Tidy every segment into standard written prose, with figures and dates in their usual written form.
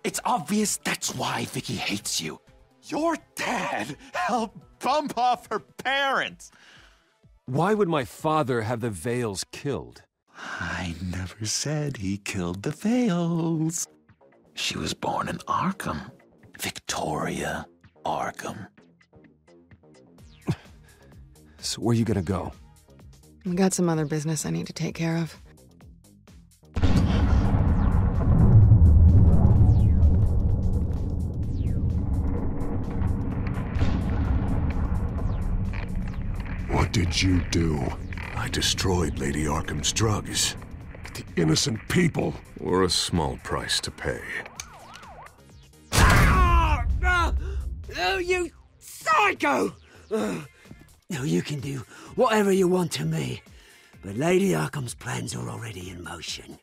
It's obvious that's why Vicky hates you. Your dad helped bump off her parents. Why would my father have the Vales killed? I never said he killed the Vales. She was born in Arkham. Victoria Arkham. So where are you gonna go? I got some other business I need to take care of. What did you do? I destroyed Lady Arkham's drugs. The innocent people. Were a small price to pay. Oh, you psycho! No, you can do whatever you want to me, but Lady Arkham's plans are already in motion.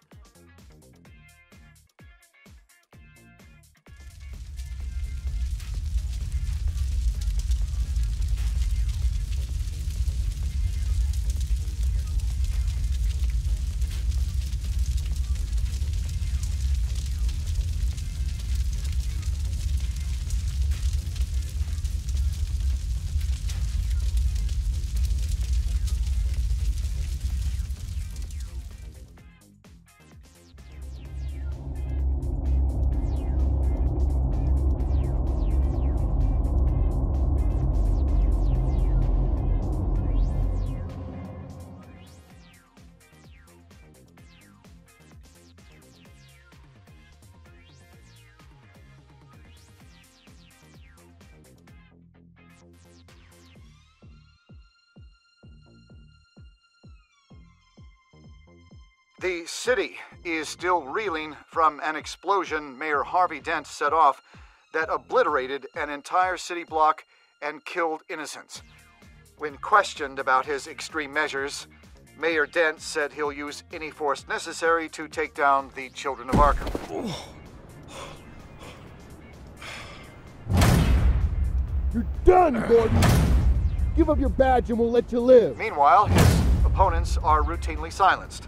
The city is still reeling from an explosion Mayor Harvey Dent set off that obliterated an entire city block and killed innocents. When questioned about his extreme measures, Mayor Dent said he'll use any force necessary to take down the children of Arkham. You're done, Gordon! Give up your badge and we'll let you live. Meanwhile, his opponents are routinely silenced.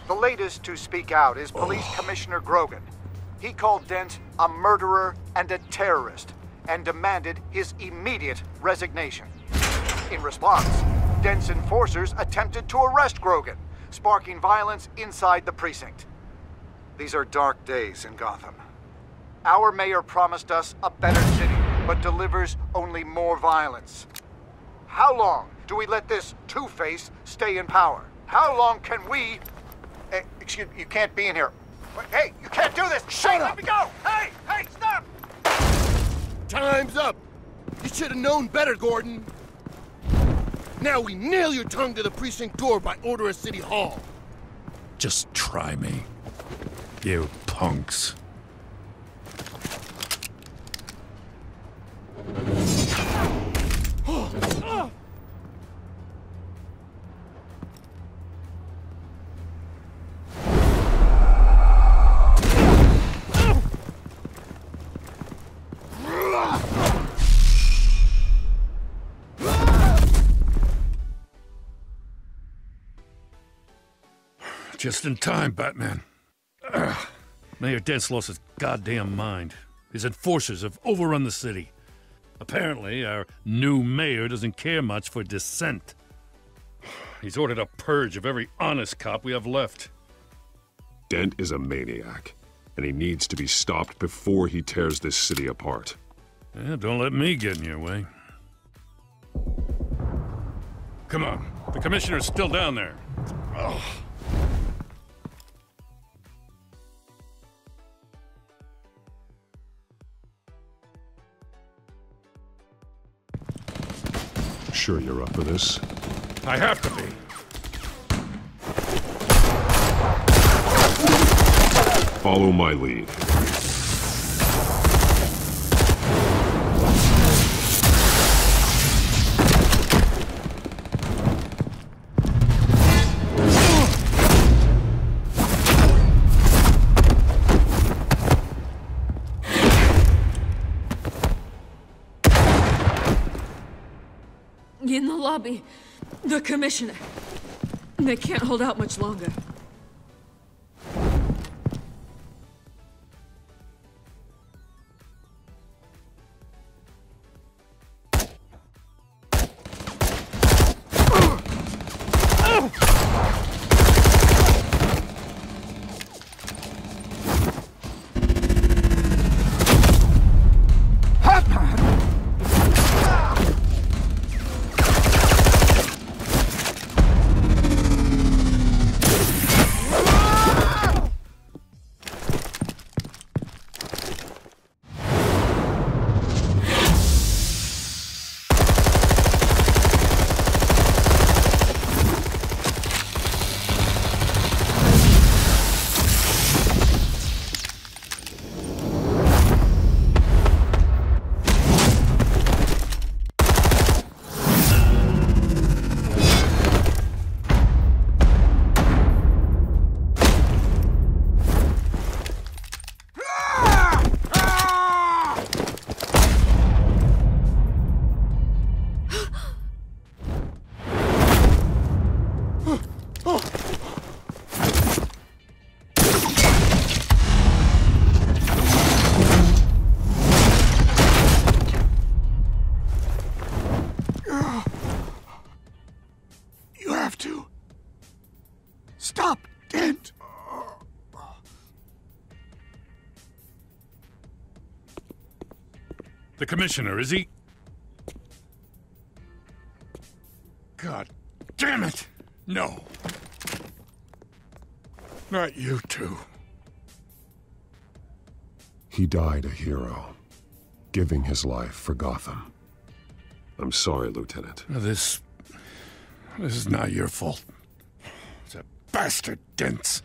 The latest to speak out is Police Commissioner Grogan. He called Dent a murderer and a terrorist and demanded his immediate resignation. In response, Dent's enforcers attempted to arrest Grogan, sparking violence inside the precinct. These are dark days in Gotham. Our mayor promised us a better city, but delivers only more violence. How long do we let this Two-Face stay in power? How long can we... excuse me, you can't be in here. Wait, hey, you can't do this! Shut up! Let me go! Hey, stop! Time's up! You should have known better, Gordon. Now we nail your tongue to the precinct door by order of City Hall. Just try me, you punks. Just in time, Batman. Mayor Dent's lost his goddamn mind. His enforcers have overrun the city. Apparently, our new mayor doesn't care much for dissent. He's ordered a purge of every honest cop we have left. Dent is a maniac, and he needs to be stopped before he tears this city apart. Yeah, don't let me get in your way. Come on, the commissioner's still down there. Ugh. Sure you're up for this? I have to be. Follow my lead. In the lobby, the commissioner. They can't hold out much longer. The commissioner, is he? God damn it! No. Not you two. He died a hero, giving his life for Gotham. I'm sorry, Lieutenant. This is not your fault. It's a bastard Dent.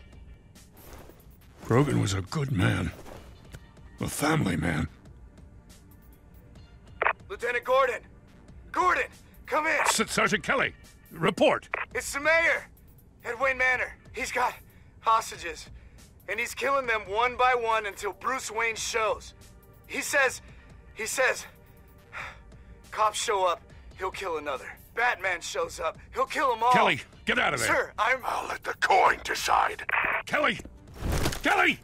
Grogan was a good man. A family man. Lieutenant Gordon! Gordon! Come in! Sergeant Kelly, report. It's the mayor! At Wayne Manor. He's got hostages. And he's killing them one by one until Bruce Wayne shows. He says... Cops show up, he'll kill another. Batman shows up, he'll kill them all. Kelly, get out of there. Sir, I'll let the coin decide. Kelly! Kelly!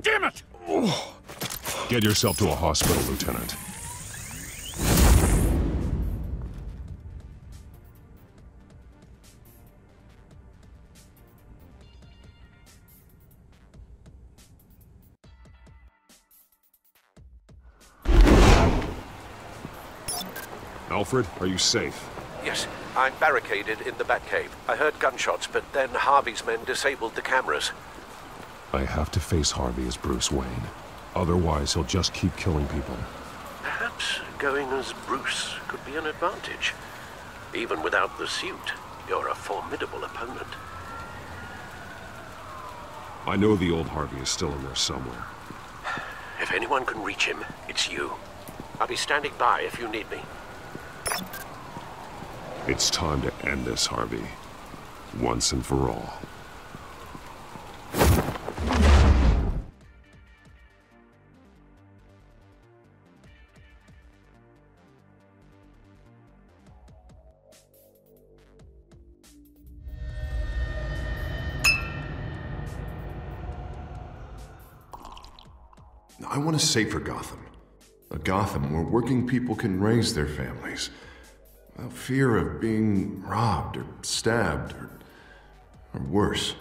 Damn it! Get yourself to a hospital, Lieutenant. Alfred, are you safe? Yes, I'm barricaded in the Batcave. I heard gunshots, but then Harvey's men disabled the cameras. I have to face Harvey as Bruce Wayne. Otherwise, he'll just keep killing people. Perhaps going as Bruce could be an advantage. Even without the suit, you're a formidable opponent. I know the old Harvey is still in there somewhere. If anyone can reach him, it's you. I'll be standing by if you need me. It's time to end this, Harvey. Once and for all. I want a safer Gotham. A Gotham where working people can raise their families without fear of being robbed or stabbed or worse.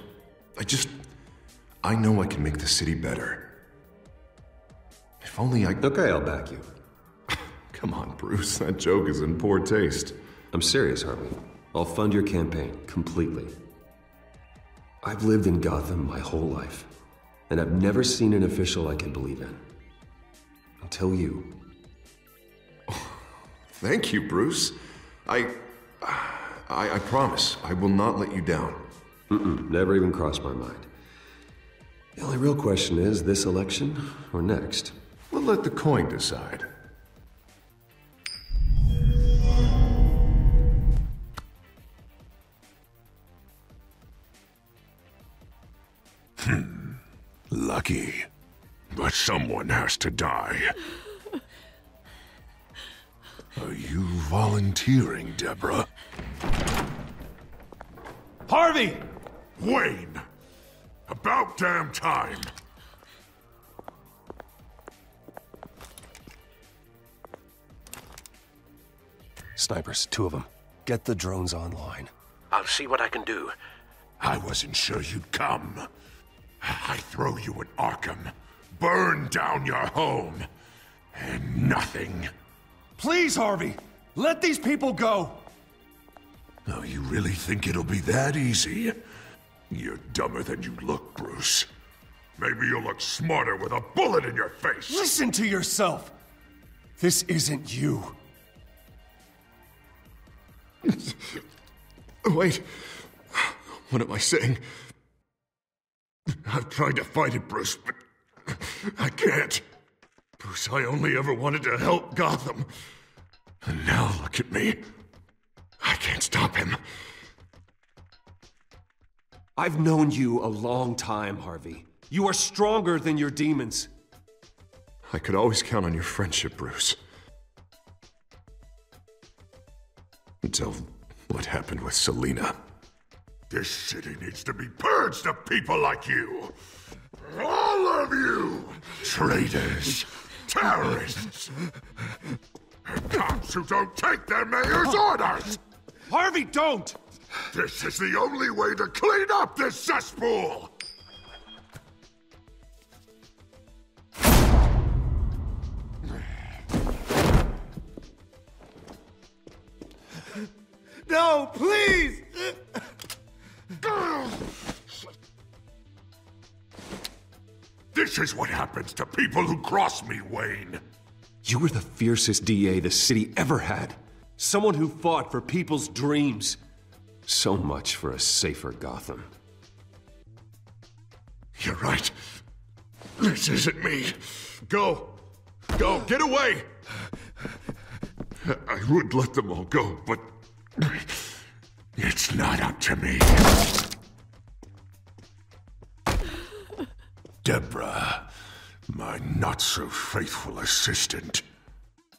I know I can make the city better. If only I... Okay, I'll back you. Come on, Bruce, that joke is in poor taste. I'm serious, Harvey. I'll fund your campaign, completely. I've lived in Gotham my whole life, and I've never seen an official I can believe in. Until you. Thank you, Bruce. I promise, I will not let you down. Never even crossed my mind. The only real question is, this election or next? We'll let the coin decide. Lucky. But someone has to die. Are you volunteering, Deborah? Harvey! Wayne! About damn time! Snipers, 2 of them. Get the drones online. I'll see what I can do. I wasn't sure you'd come. I throw you in Arkham, burn down your home, and nothing. Please, Harvey! Let these people go! Oh, you really think it'll be that easy? You're dumber than you look, Bruce. Maybe you'll look smarter with a bullet in your face. Listen to yourself! This isn't you. Wait. What am I saying? I've tried to fight it, Bruce, but I can't. Bruce, I only ever wanted to help Gotham. And now look at me. I can't stop him. I've known you a long time, Harvey. You are stronger than your demons. I could always count on your friendship, Bruce. Until what happened with Selina. This city needs to be purged of people like you. All of you! Traitors, terrorists, cops who don't take their mayor's orders! Harvey, don't! This is the only way to clean up this cesspool! No, please! This is what happens to people who cross me, Wayne. You were the fiercest DA the city ever had. Someone who fought for people's dreams. So much for a safer Gotham. You're right. This isn't me. Go. Go, get away! I would let them all go, but it's not up to me. Deborah, my not-so-faithful assistant.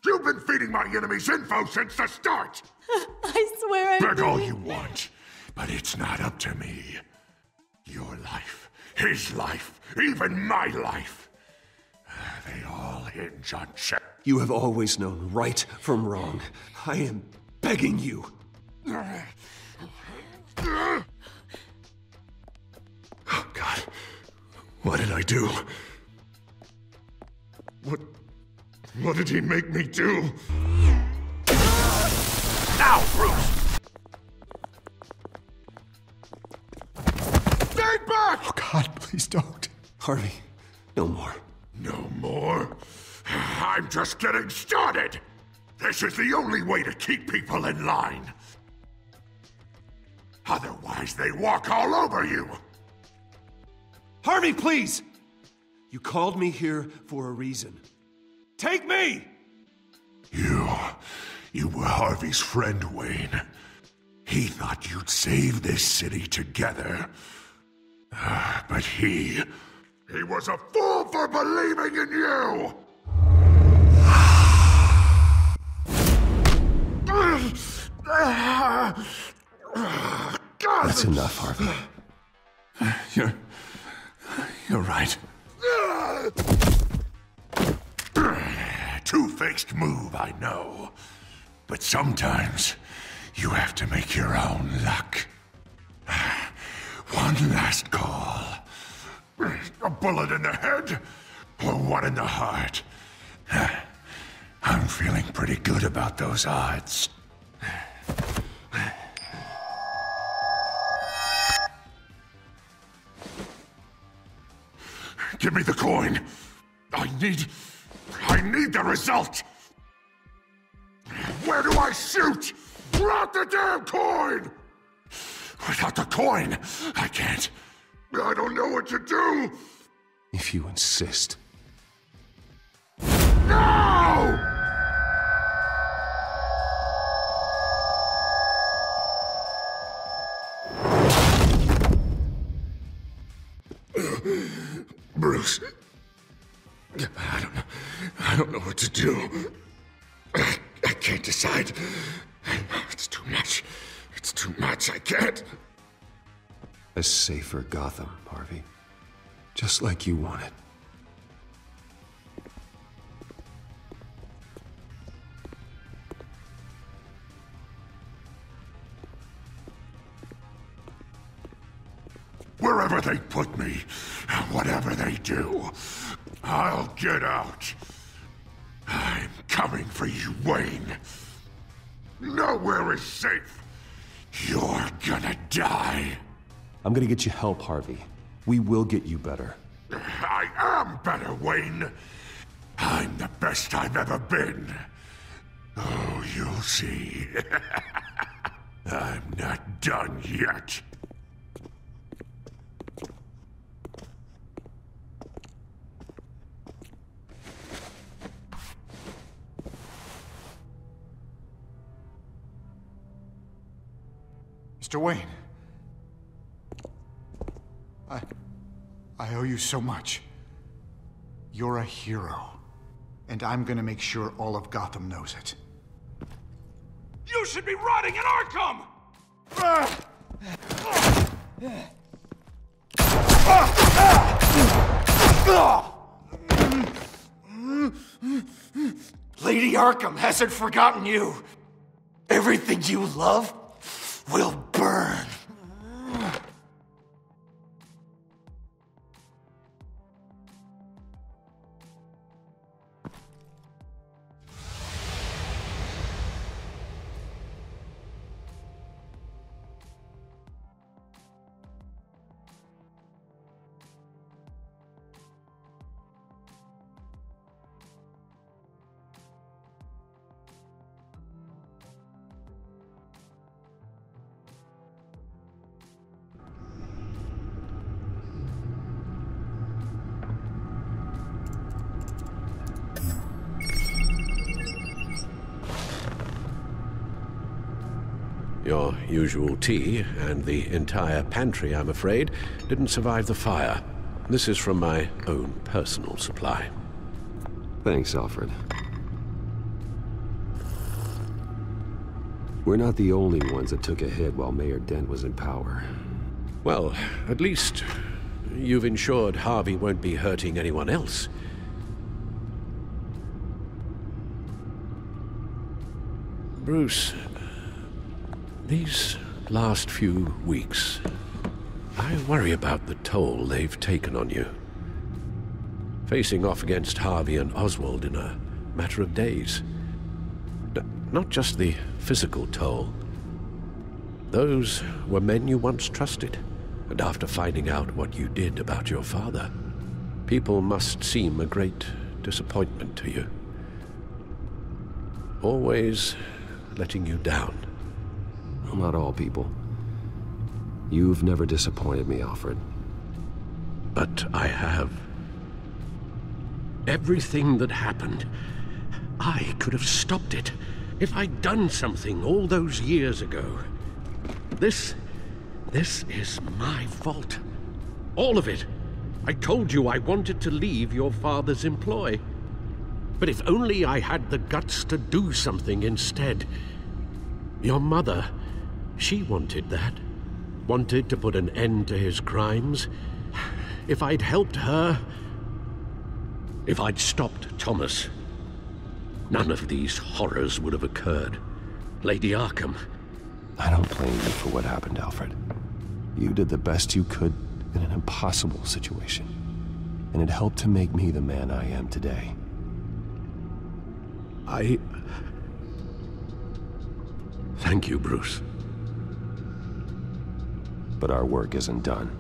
You've been feeding my enemies info since the start! I swear I Beg all didn't. you want, but it's not up to me. Your life, his life, even my life. They all hinge on Shep. You have always known right from wrong. I am begging you. Oh, God. What did I do? What did he make me do? Now, Bruce! Stay back! Oh, God, please don't. Harvey, no more. No more? I'm just getting started! This is the only way to keep people in line. Otherwise, they walk all over you! Harvey, please! You called me here for a reason. Take me! You were Harvey's friend, Wayne. He thought you'd save this city together. But he was a fool for believing in you! That's enough, Harvey. You're right. Two-faced move, I know. But sometimes you have to make your own luck. One last call. A bullet in the head, or one in the heart. I'm feeling pretty good about those odds. Give me the coin. I need the result. Where do I shoot? Drop the damn coin! Without the coin, I can't. I don't know what to do. If you insist. No! Bruce, I don't know what to do. I can't decide. It's too much. It's too much. I can't. A safer Gotham, Harvey. Just like you wanted. Wherever they put me, whatever they do, I'll get out. I'm coming for you, Wayne. Nowhere is safe. You're gonna die. I'm gonna get you help, Harvey. We will get you better. I am better, Wayne. I'm the best I've ever been. Oh, you'll see. I'm not done yet. Mr. Wayne. I owe you so much. You're a hero. And I'm gonna make sure all of Gotham knows it. You should be rotting in Arkham! Lady Arkham hasn't forgotten you. Everything you love will burn. Your usual tea and the entire pantry, I'm afraid, didn't survive the fire. This is from my own personal supply. Thanks, Alfred. We're not the only ones that took a hit while Mayor Dent was in power. Well, at least you've ensured Harvey won't be hurting anyone else. Bruce, these last few weeks, I worry about the toll they've taken on you. Facing off against Harvey and Oswald in a matter of days. Not just the physical toll. Those were men you once trusted, and after finding out what you did about your father, people must seem a great disappointment to you. Always letting you down. Well, not all people. You've never disappointed me, Alfred. But I have. Everything that happened, I could have stopped it if I'd done something all those years ago. This is my fault. All of it. I told you I wanted to leave your father's employ. But if only I had the guts to do something instead. Your mother, she wanted that. Wanted to put an end to his crimes. If I'd helped her, if I'd stopped Thomas, none of these horrors would have occurred. Lady Arkham. I don't blame you for what happened, Alfred. You did the best you could in an impossible situation. And it helped to make me the man I am today. Thank you, Bruce. But our work isn't done.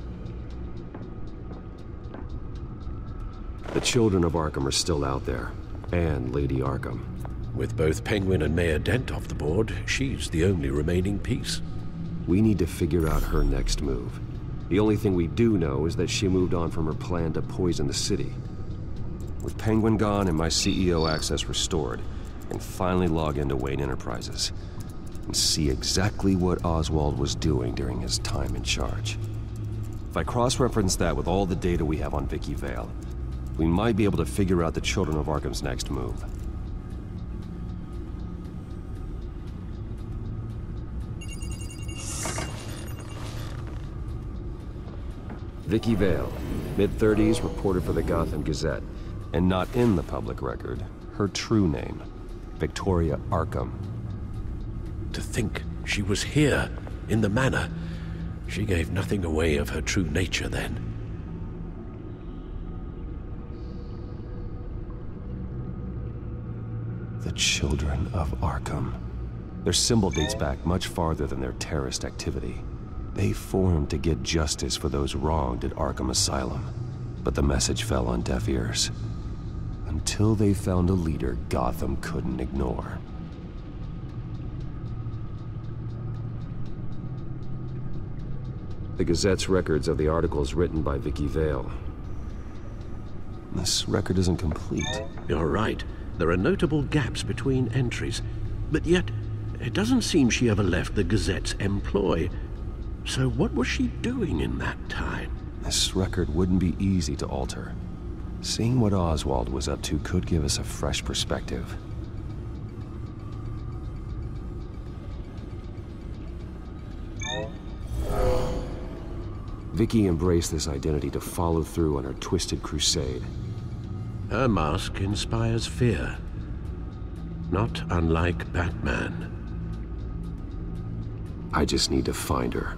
The children of Arkham are still out there, and Lady Arkham. With both Penguin and Mayor Dent off the board, she's the only remaining piece. We need to figure out her next move. The only thing we do know is that she moved on from her plan to poison the city. With Penguin gone and my CEO access restored, I can finally log into Wayne Enterprises and see exactly what Oswald was doing during his time in charge. If I cross-reference that with all the data we have on Vicky Vale, we might be able to figure out the Children of Arkham's next move. Vicky Vale, mid-30s, reporter for the Gotham Gazette, and not in the public record, her true name, Victoria Arkham. To think she was here, in the manor. She gave nothing away of her true nature then. The Children of Arkham. Their symbol dates back much farther than their terrorist activity. They formed to get justice for those wronged at Arkham Asylum. But the message fell on deaf ears. Until they found a leader Gotham couldn't ignore. The Gazette's records of the articles written by Vicky Vale. This record isn't complete. You're right. There are notable gaps between entries. But yet, it doesn't seem she ever left the Gazette's employ. So what was she doing in that time? This record wouldn't be easy to alter. Seeing what Oswald was up to could give us a fresh perspective. Vicky embraced this identity to follow through on her twisted crusade. Her mask inspires fear. Not unlike Batman. I just need to find her.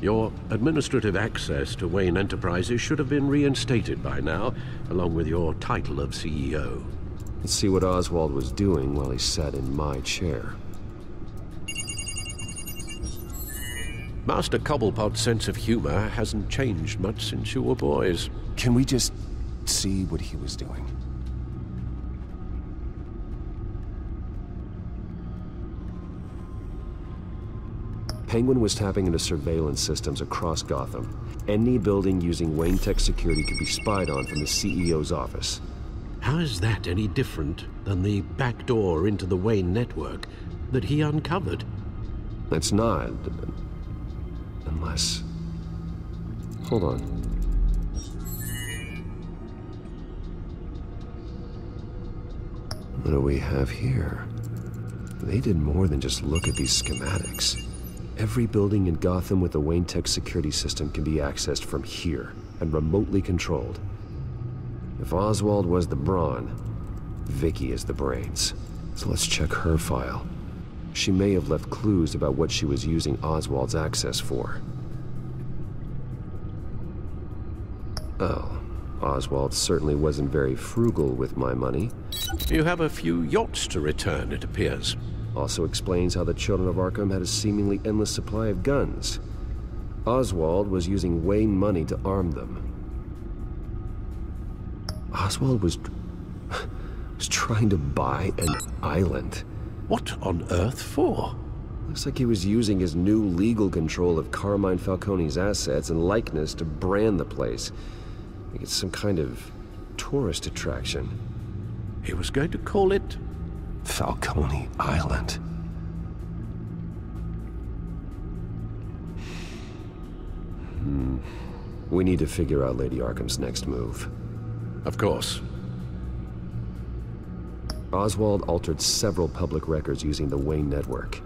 Your administrative access to Wayne Enterprises should have been reinstated by now, along with your title of CEO. Let's see what Oswald was doing while he sat in my chair. Master Cobblepot's sense of humor hasn't changed much since you were boys. Can we just see what he was doing? Penguin was tapping into surveillance systems across Gotham. Any building using Wayne Tech security could be spied on from the CEO's office. How is that any different than the back door into the Wayne network that he uncovered? It's not. Unless... Hold on. What do we have here? They did more than just look at these schematics. Every building in Gotham with the Wayne Tech security system can be accessed from here and remotely controlled. If Oswald was the brawn, Vicky is the brains. So let's check her file. She may have left clues about what she was using Oswald's access for. Oh, Oswald certainly wasn't very frugal with my money. You have a few yachts to return, it appears. Also explains how the Children of Arkham had a seemingly endless supply of guns. Oswald was using Wayne money to arm them. Oswald was trying to buy an island. What on earth for? Looks like he was using his new legal control of Carmine Falcone's assets and likeness to brand the place. Like it's some kind of tourist attraction. He was going to call it Falcone Island. We need to figure out Lady Arkham's next move. Of course. Oswald altered several public records using the Wayne network.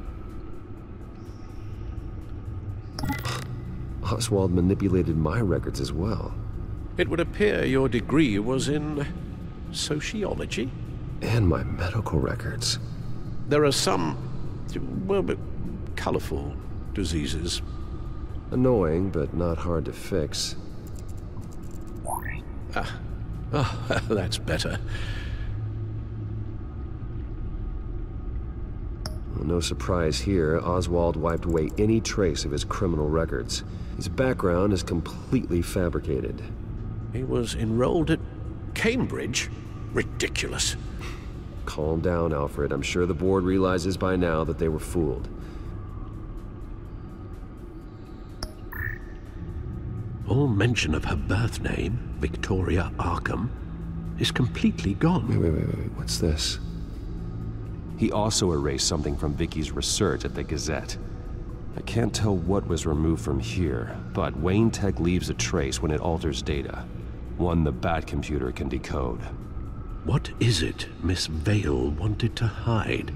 Oswald manipulated my records as well. It would appear your degree was in sociology? And my medical records. There are some, well, colorful diseases. Annoying, but not hard to fix. Oh, that's better. Well, no surprise here, Oswald wiped away any trace of his criminal records. His background is completely fabricated. He was enrolled at Cambridge? Ridiculous. Calm down, Alfred. I'm sure the board realizes by now that they were fooled. All mention of her birth name, Victoria Arkham, is completely gone. Wait. What's this? He also erased something from Vicky's research at the Gazette. I can't tell what was removed from here, but Wayne Tech leaves a trace when it alters data. One the Bat computer can decode. What is it Miss Vale wanted to hide?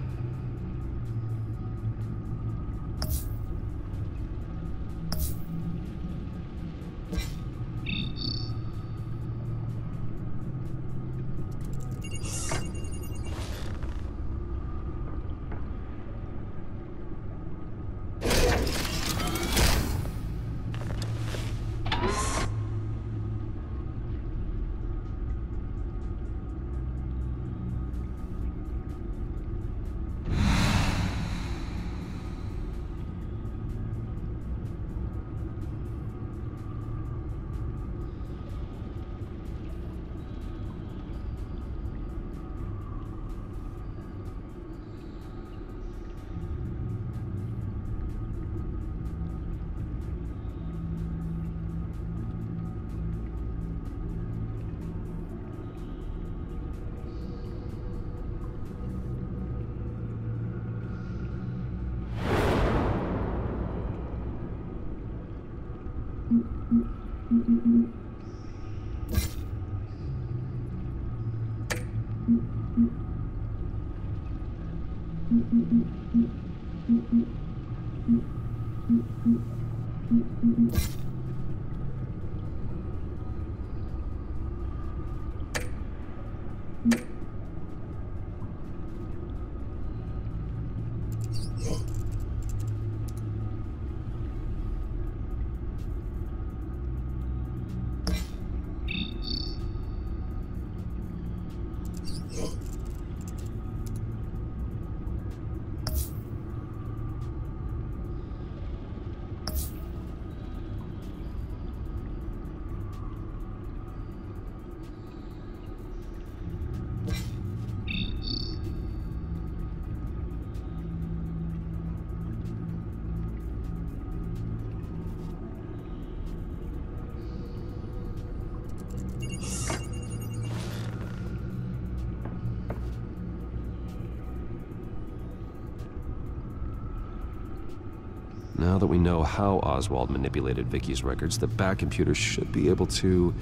Now that we know how Oswald manipulated Vicky's records, the back computer should be able to...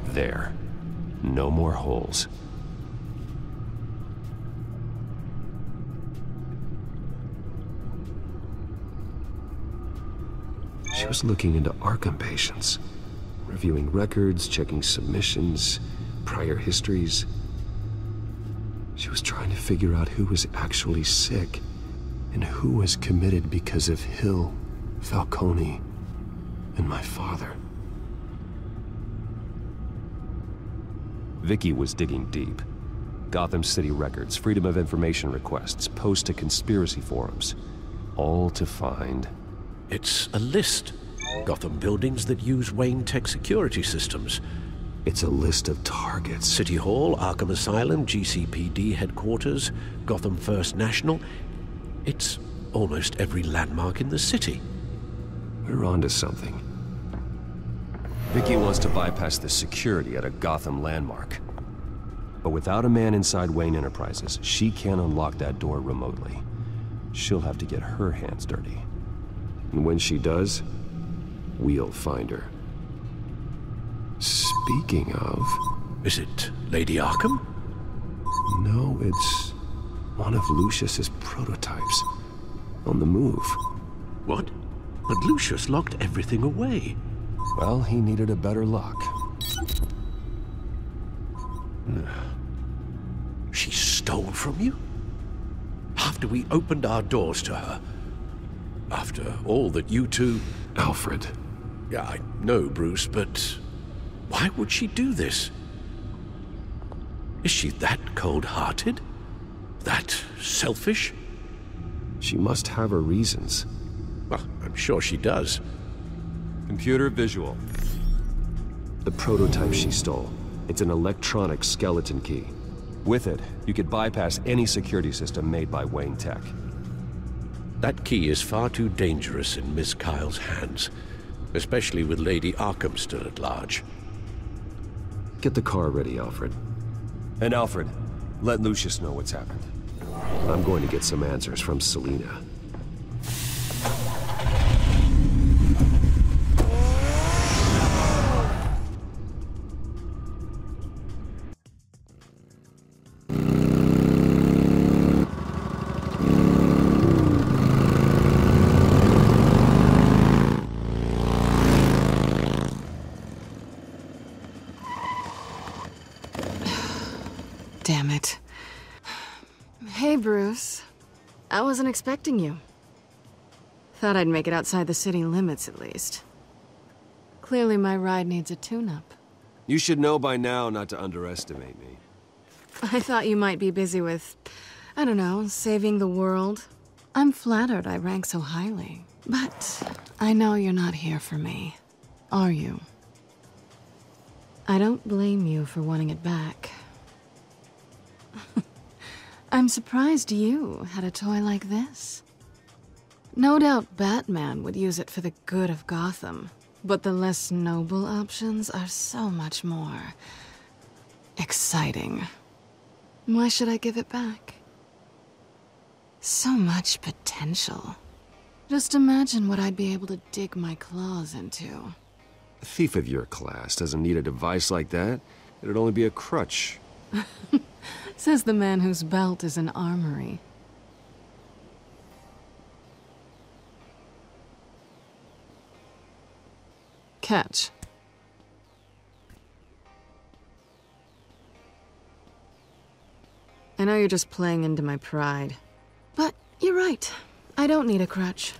There. No more holes. She was looking into Arkham patients, reviewing records, checking submissions, prior histories. She was trying to figure out who was actually sick and who was committed because of Hill, Falcone, and my father. Vicky was digging deep. Gotham City records, Freedom of Information requests, posts to conspiracy forums. All to find... It's a list. Gotham buildings that use Wayne Tech security systems. It's a list of targets. City Hall, Arkham Asylum, GCPD headquarters, Gotham First National. It's almost every landmark in the city. We're onto something. Vicky wants to bypass the security at a Gotham landmark. But without a man inside Wayne Enterprises, she can't unlock that door remotely. She'll have to get her hands dirty. And when she does, we'll find her. Speaking of... Is it Lady Arkham? No, it's one of Lucius's prototypes. On the move. What? But Lucius locked everything away. Well, he needed a better lock. She stole from you? After we opened our doors to her? After all that you two... Alfred. Yeah, I know, Bruce, but... why would she do this? Is she that cold-hearted? That selfish? She must have her reasons. Well, I'm sure she does. Computer visual. The prototype she stole. It's an electronic skeleton key. With it, you could bypass any security system made by Wayne Tech. That key is far too dangerous in Miss Kyle's hands, especially with Lady Arkham still at large. Get the car ready, Alfred. And Alfred, let Lucius know what's happened. I'm going to get some answers from Selina. Damn it. Hey, Bruce. I wasn't expecting you. Thought I'd make it outside the city limits, at least. Clearly my ride needs a tune-up. You should know by now not to underestimate me. I thought you might be busy with, I don't know, saving the world. I'm flattered I rank so highly. But I know you're not here for me, are you? I don't blame you for wanting it back. I'm surprised you had a toy like this. No doubt Batman would use it for the good of Gotham, but the less noble options are so much more exciting. Why should I give it back? So much potential. Just imagine what I'd be able to dig my claws into. A thief of your class doesn't need a device like that. It'd only be a crutch. Says the man whose belt is an armory. Catch. I know you're just playing into my pride, but you're right. I don't need a crutch.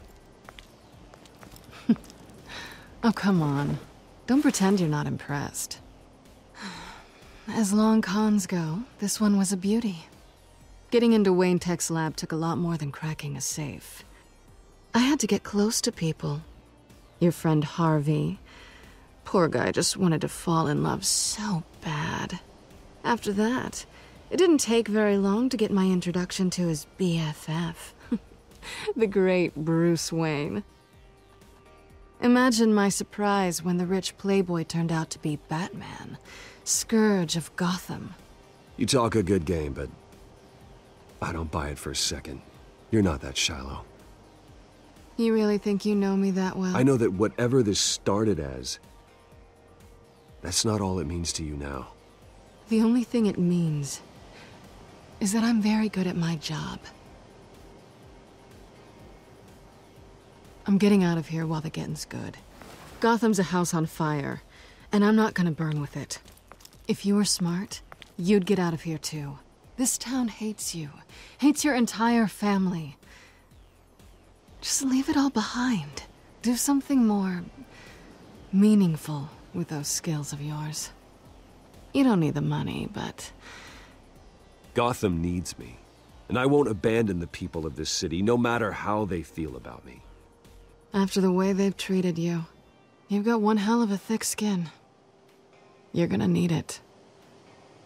Oh, come on. Don't pretend you're not impressed. As long cons go, this one was a beauty. Getting into Wayne Tech's lab took a lot more than cracking a safe. I had to get close to people. Your friend Harvey. Poor guy just wanted to fall in love so bad. After that, it didn't take very long to get my introduction to his BFF. The great Bruce Wayne. Imagine my surprise when the rich playboy turned out to be Batman. Scourge of Gotham. You talk a good game, but I don't buy it for a second. You're not that shallow. You really think you know me that well? I know that whatever this started as, that's not all it means to you now. The only thing it means is that I'm very good at my job. I'm getting out of here while the getting's good. Gotham's a house on fire, and I'm not gonna burn with it. If you were smart, you'd get out of here too. This town hates you, hates your entire family. Just leave it all behind. Do something more meaningful with those skills of yours. You don't need the money, but... Gotham needs me, and I won't abandon the people of this city, no matter how they feel about me. After the way they've treated you, you've got one hell of a thick skin. You're gonna need it.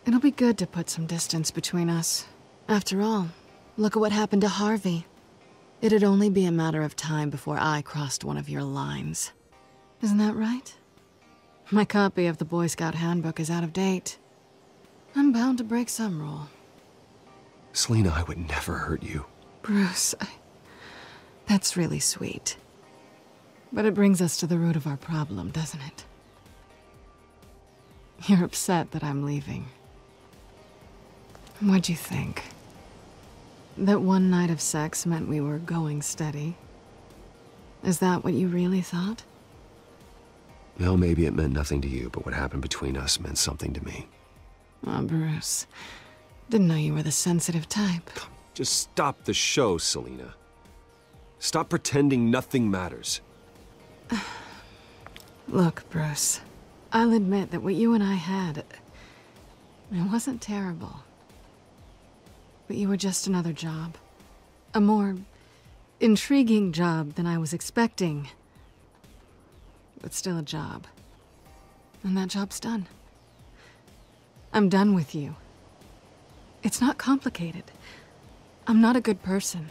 It'll be good to put some distance between us. After all, look at what happened to Harvey. It'd only be a matter of time before I crossed one of your lines. Isn't that right? My copy of the Boy Scout Handbook is out of date. I'm bound to break some rule. Selina, I would never hurt you. Bruce, that's really sweet. But it brings us to the root of our problem, doesn't it? You're upset that I'm leaving. What'd you think? That one night of sex meant we were going steady? Is that what you really thought? Well, maybe it meant nothing to you, but what happened between us meant something to me. Oh, Bruce. Didn't know you were the sensitive type. Just stop the show, Selina. Stop pretending nothing matters. Look, Bruce. I'll admit that what you and I had... it wasn't terrible. But you were just another job. A more intriguing job than I was expecting. But still a job. And that job's done. I'm done with you. It's not complicated. I'm not a good person.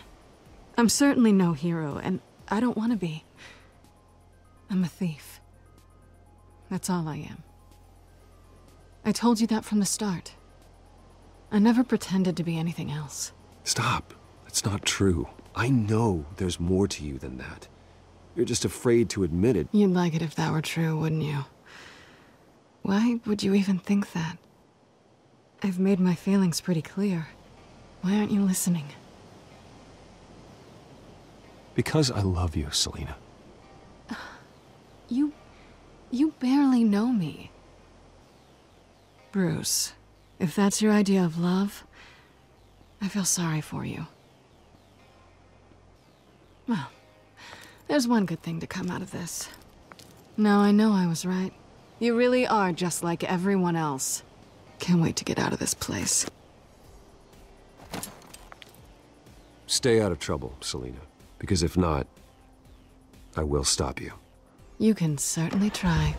I'm certainly no hero, and I don't want to be. I'm a thief. That's all I am. I told you that from the start. I never pretended to be anything else. Stop. That's not true. I know there's more to you than that. You're just afraid to admit it. You'd like it if that were true, wouldn't you? Why would you even think that? I've made my feelings pretty clear. Why aren't you listening? Because I love you, Selina. You barely know me. Bruce, if that's your idea of love, I feel sorry for you. Well, there's one good thing to come out of this. Now I know I was right. You really are just like everyone else. Can't wait to get out of this place. Stay out of trouble, Selina. Because if not, I will stop you. You can certainly try.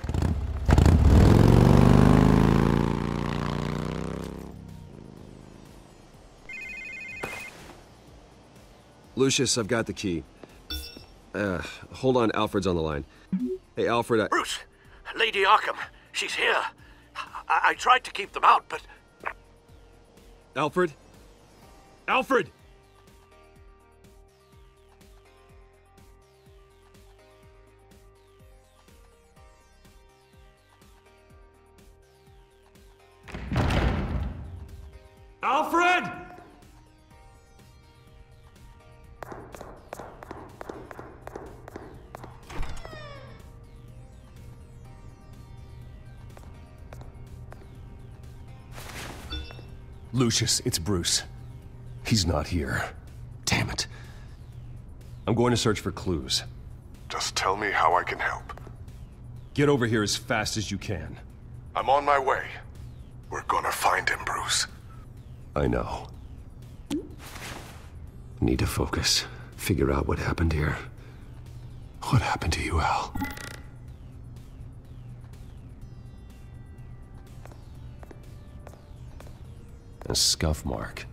Lucius, I've got the key. Hold on, Alfred's on the line. Hey, Alfred, Bruce! Lady Arkham, she's here. I tried to keep them out, but... Alfred? Alfred! Alfred! Lucius, it's Bruce. He's not here. Damn it. I'm going to search for clues. Just tell me how I can help. Get over here as fast as you can. I'm on my way. We're gonna find him, Bruce. I know. Need to focus. Figure out what happened here. What happened to you, Al? A scuff mark.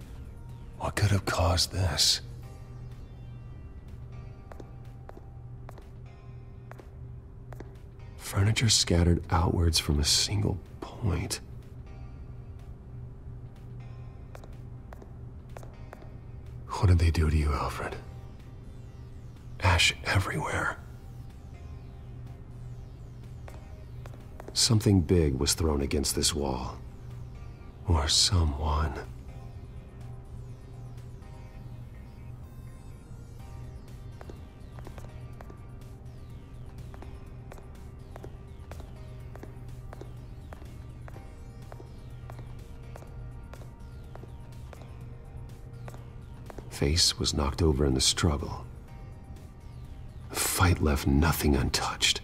What could have caused this? Furniture scattered outwards from a single point. What did they do to you, Alfred? ash everywhere. Something big was thrown against this wall. Or someone. Face was knocked over in the struggle. The fight left nothing untouched.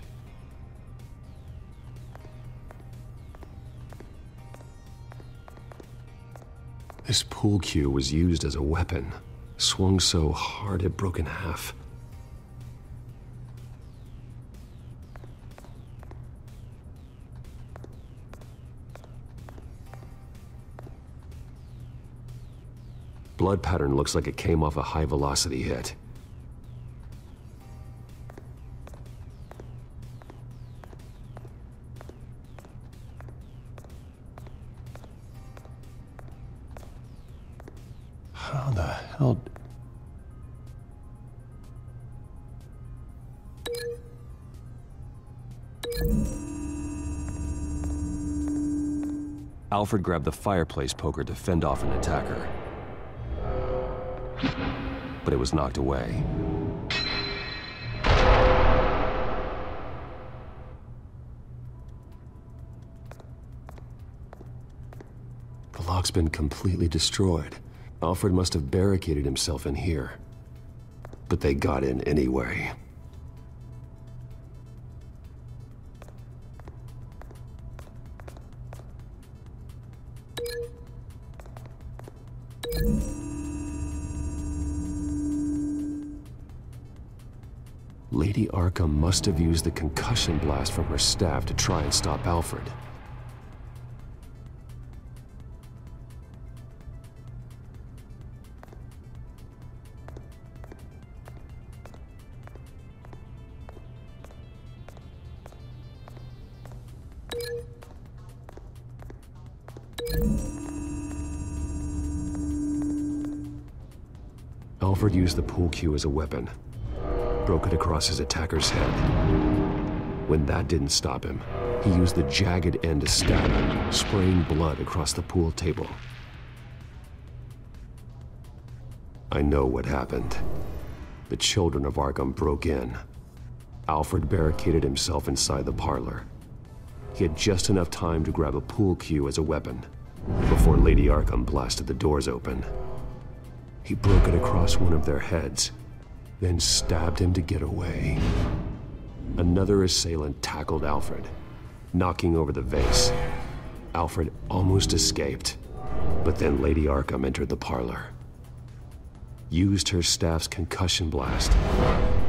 This pool cue was used as a weapon, swung so hard it broke in half. Blood pattern looks like it came off a high-velocity hit. How the hell... Alfred grabbed the fireplace poker to fend off an attacker. But it was knocked away. The lock's been completely destroyed. Alfred must have barricaded himself in here. But they got in anyway. Lady Arkham must have used the concussion blast from her staff to try and stop Alfred. Alfred used the pool cue as a weapon. Broke it across his attacker's head. When that didn't stop him, he used the jagged end to stab him, spraying blood across the pool table. I know what happened. The children of Arkham broke in. Alfred barricaded himself inside the parlor. He had just enough time to grab a pool cue as a weapon before Lady Arkham blasted the doors open. He broke it across one of their heads, then stabbed him to get away. Another assailant tackled Alfred, knocking over the vase. Alfred almost escaped, but then Lady Arkham entered the parlor. Used her staff's concussion blast,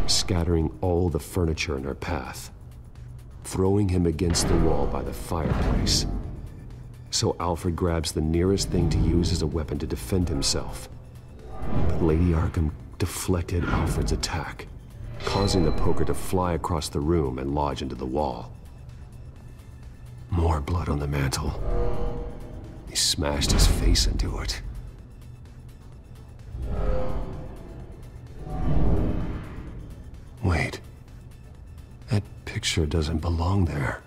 scattering all the furniture in her path, throwing him against the wall by the fireplace. So Alfred grabs the nearest thing to use as a weapon to defend himself. But Lady Arkham deflected Alfred's attack, causing the poker to fly across the room and lodge into the wall. More blood on the mantel. He smashed his face into it. Wait. That picture doesn't belong there.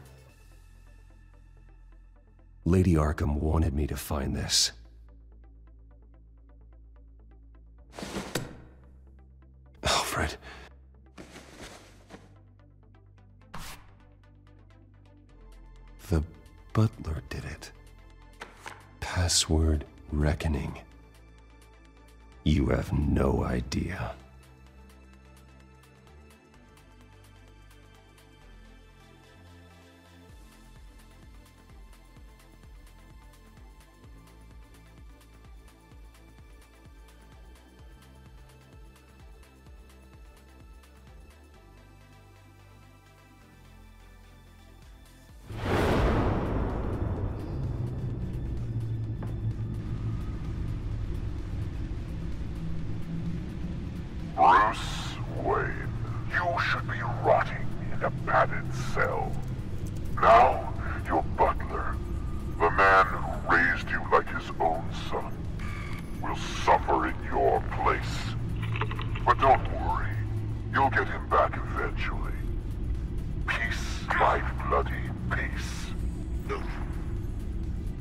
Lady Arkham wanted me to find this. Alfred. The butler did it. Password reckoning. You have no idea.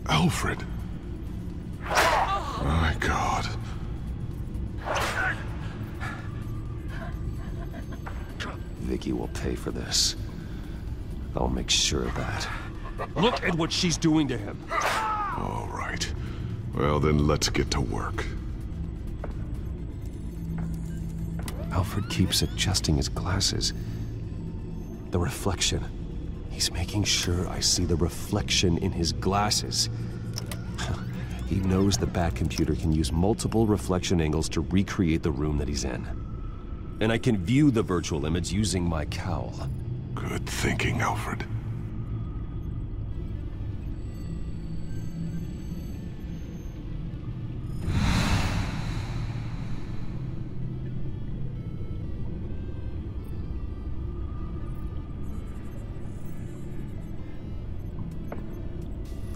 Alfred. My God. Vicky will pay for this. I'll make sure of that. Look at what she's doing to him. All right. Well, then let's get to work. Alfred keeps adjusting his glasses. The reflection. He's making sure I see the reflection in his glasses. He knows the Batcomputer can use multiple reflection angles to recreate the room that he's in. And I can view the virtual image using my cowl. Good thinking, Alfred.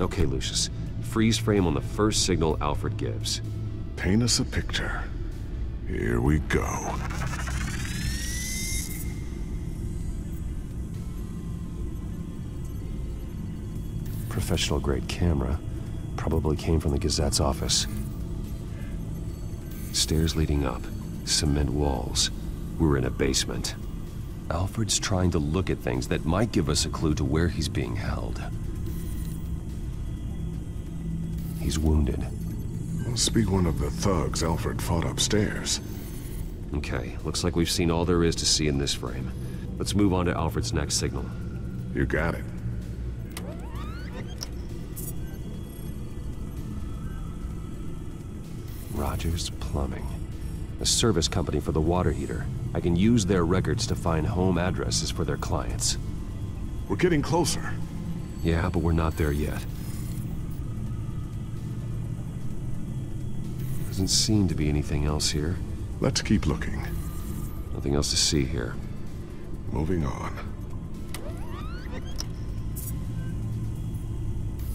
Okay, Lucius. Freeze frame on the first signal Alfred gives. Paint us a picture. Here we go. Professional-grade camera. Probably came from the Gazette's office. Stairs leading up. Cement walls. We're in a basement. Alfred's trying to look at things that might give us a clue to where he's being held. He's wounded. Must be one of the thugs Alfred fought upstairs. Okay, looks like we've seen all there is to see in this frame. Let's move on to Alfred's next signal. You got it. Rogers Plumbing. A service company for the water heater. I can use their records to find home addresses for their clients. We're getting closer. Yeah, but we're not there yet. Doesn't seem to be anything else here. Let's keep looking. Nothing else to see here. Moving on.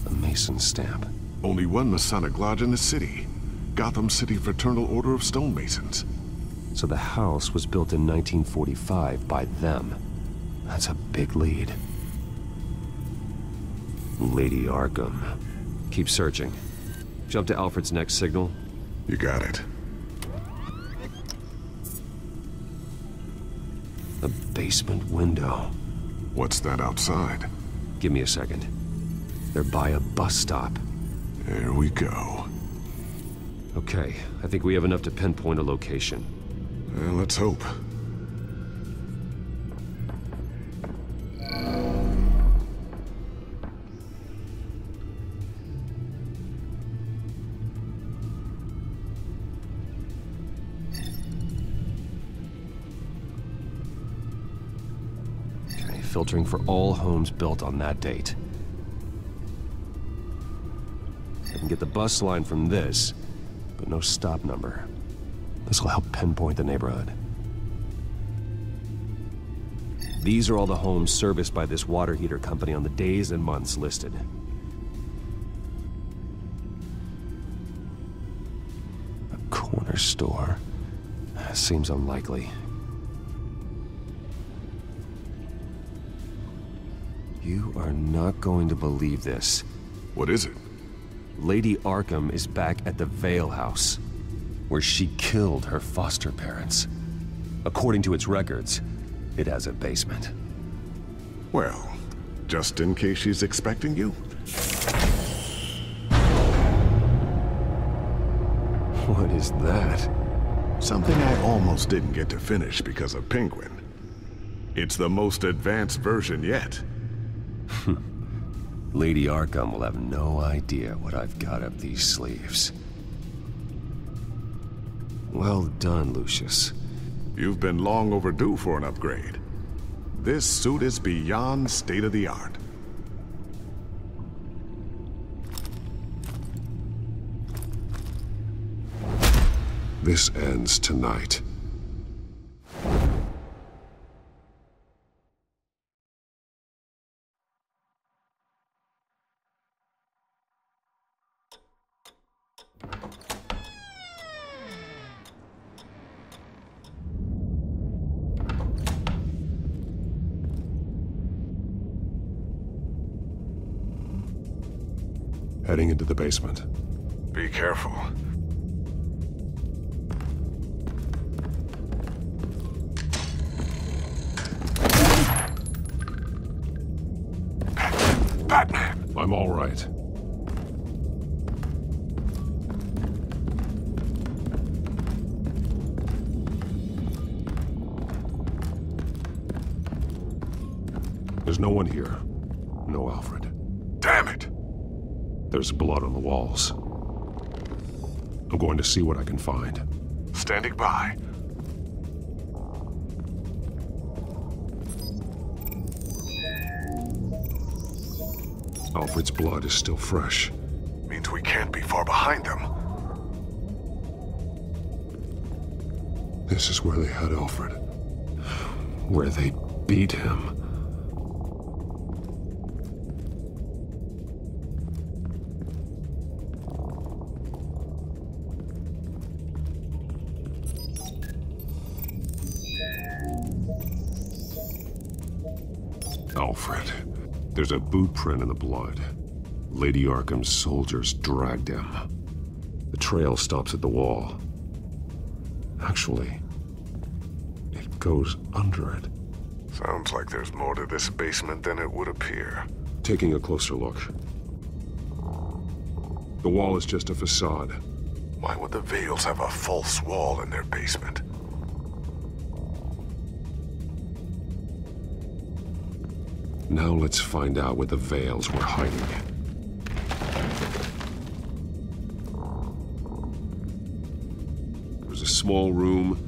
A Mason stamp. Only one Masonic lodge in the city. Gotham City Fraternal Order of Stonemasons. So the house was built in 1945 by them. That's a big lead. Lady Arkham. Keep searching. Jump to Alfred's next signal. You got it. A basement window. What's that outside? Give me a second. They're by a bus stop. There we go. Okay, I think we have enough to pinpoint a location. Well, let's hope. Okay, filtering for all homes built on that date. I can get the bus line from this, but no stop number. This will help pinpoint the neighborhood. These are all the homes serviced by this water heater company on the days and months listed. A corner store. Seems unlikely. You are not going to believe this. What is it? Lady Arkham is back at the Vale House, where she killed her foster parents. According to its records, it has a basement. Well, just in case she's expecting you. What is that? Something I almost didn't get to finish because of Penguin. It's the most advanced version yet. Lady Arkham will have no idea what I've got up these sleeves. Well done, Lucius. You've been long overdue for an upgrade. This suit is beyond state-of-the-art. This ends tonight. Heading into the basement. Be careful. Batman! I'm all right. There's no one here. No Alfred. Damn it! There's blood on the walls. I'm going to see what I can find. Standing by. Alfred's blood is still fresh. Means we can't be far behind them. This is where they had Alfred. Where they beat him. Alfred. There's a boot print in the blood. Lady Arkham's soldiers dragged him. The trail stops at the wall. Actually, it goes under it. Sounds like there's more to this basement than it would appear. Taking a closer look. The wall is just a facade. Why would the Vales have a false wall in their basement? Now let's find out where the Vales were hiding. There was a small room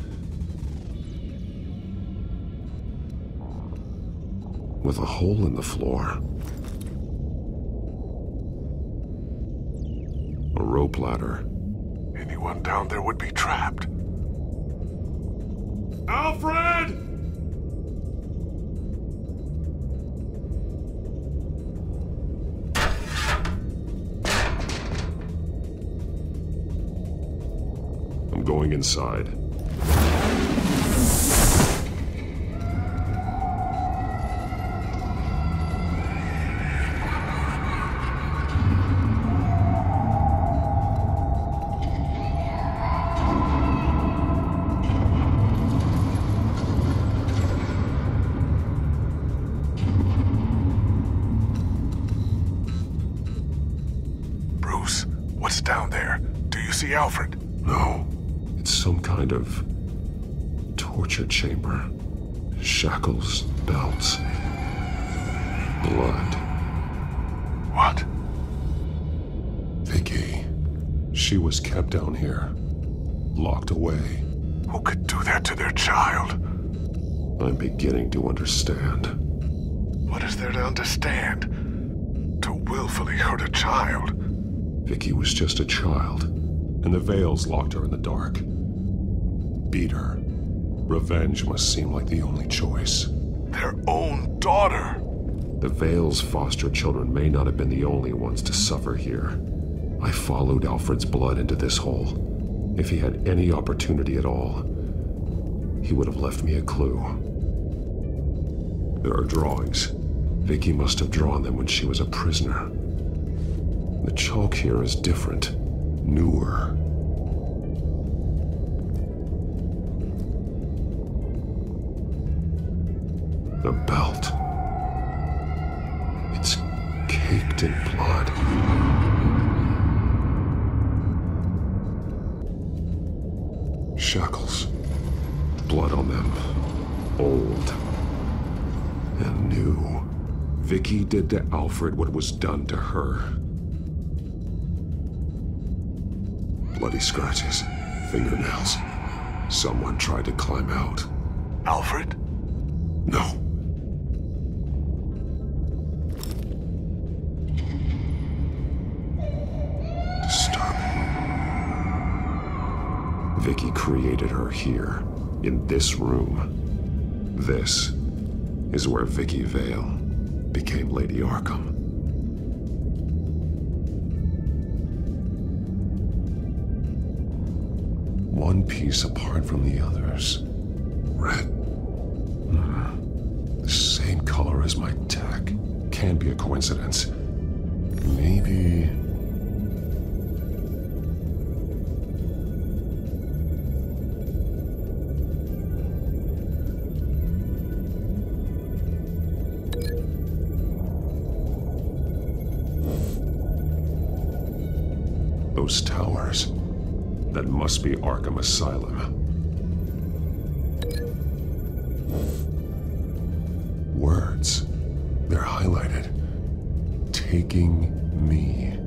with a hole in the floor. A rope ladder. Anyone down there would be trapped. Alfred! I'm going inside. Bruce, what's down there? Do you see Alfred? No. It's some kind of torture chamber. Shackles, belts, blood. What? Vicky. She was kept down here, locked away. Who could do that to their child? I'm beginning to understand. What is there to understand? To willfully hurt a child? Vicky was just a child, and the Vales locked her in the dark. Beat her. Revenge must seem like the only choice. Their own daughter! The Vales' foster children may not have been the only ones to suffer here. I followed Alfred's blood into this hole. If he had any opportunity at all, he would have left me a clue. There are drawings. Vicky must have drawn them when she was a prisoner. The chalk here is different, newer. The belt. It's caked in blood. Shackles. Blood on them. Old. And new. Vicky did to Alfred what was done to her. Bloody scratches. Fingernails. Someone tried to climb out. Alfred? No. Disturbing. Vicky created her here, in this room. This is where Vicky Vale became Lady Arkham. One piece apart from the others. Red. The same color as my tech. Can't be a coincidence. Maybe Those towers. That must be Arkham Asylum. Words. They're highlighted. Taking me.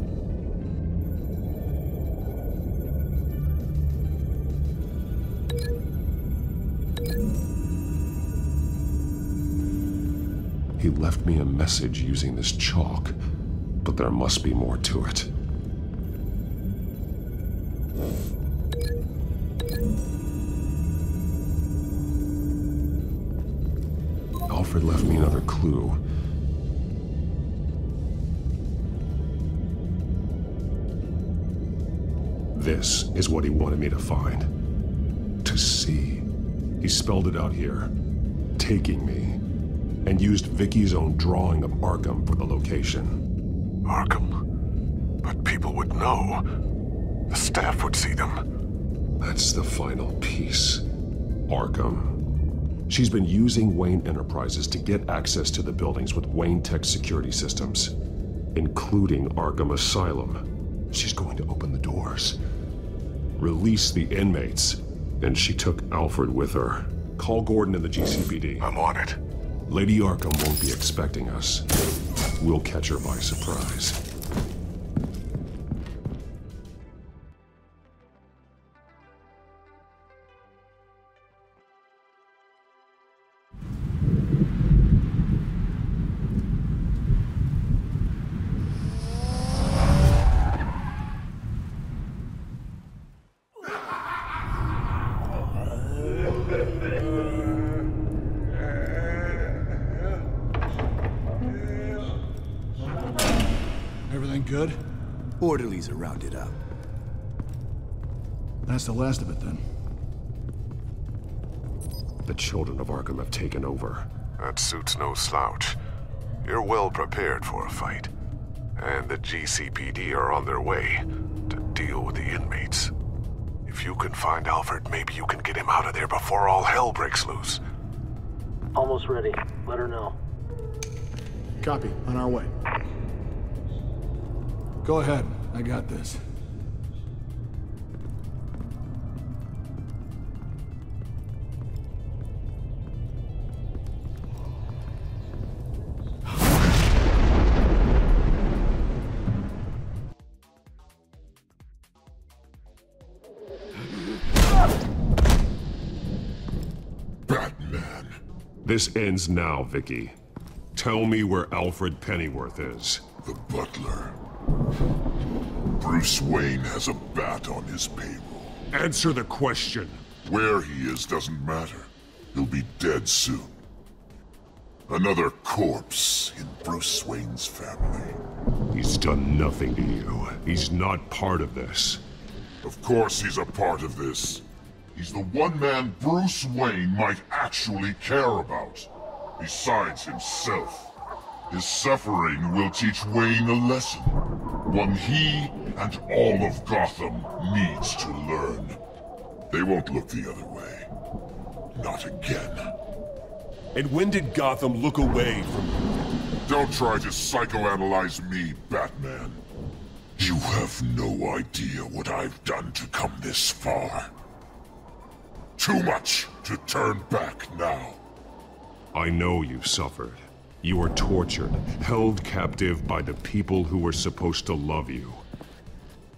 He left me a message using this chalk, but there must be more to it. Alfred left me another clue. This is what he wanted me to find. To see. He spelled it out here. Taking me. And used Vicky's own drawing of Arkham for the location. Arkham? But people would know. The staff would see them. That's the final piece. Arkham. She's been using Wayne Enterprises to get access to the buildings with Wayne Tech security systems, including Arkham Asylum. She's going to open the doors, release the inmates, and she took Alfred with her. Call Gordon and the GCPD. I'm on it. Lady Arkham won't be expecting us. We'll catch her by surprise. Everything good? Orderlies are rounded up. That's the last of it, then. The children of Arkham have taken over. That suit's no slouch. You're well prepared for a fight. And the GCPD are on their way to deal with the inmates. If you can find Alfred, maybe you can get him out of there before all hell breaks loose. Almost ready. Let her know. Copy. On our way. Go ahead. I got this. Batman. This ends now, Vicky. Tell me where Alfred Pennyworth is. The butler. Bruce Wayne has a bat on his payroll. Answer the question. Where he is doesn't matter. He'll be dead soon. Another corpse in Bruce Wayne's family. He's done nothing to you. He's not part of this. Of course he's a part of this. He's the one man Bruce Wayne might actually care about. Besides himself. His suffering will teach Wayne a lesson. One he and all of Gotham needs to learn. They won't look the other way. Not again. And when did Gotham look away from you? Don't try to psychoanalyze me, Batman. You have no idea what I've done to come this far. Too much to turn back now. I know you suffered. You were tortured, held captive by the people who were supposed to love you.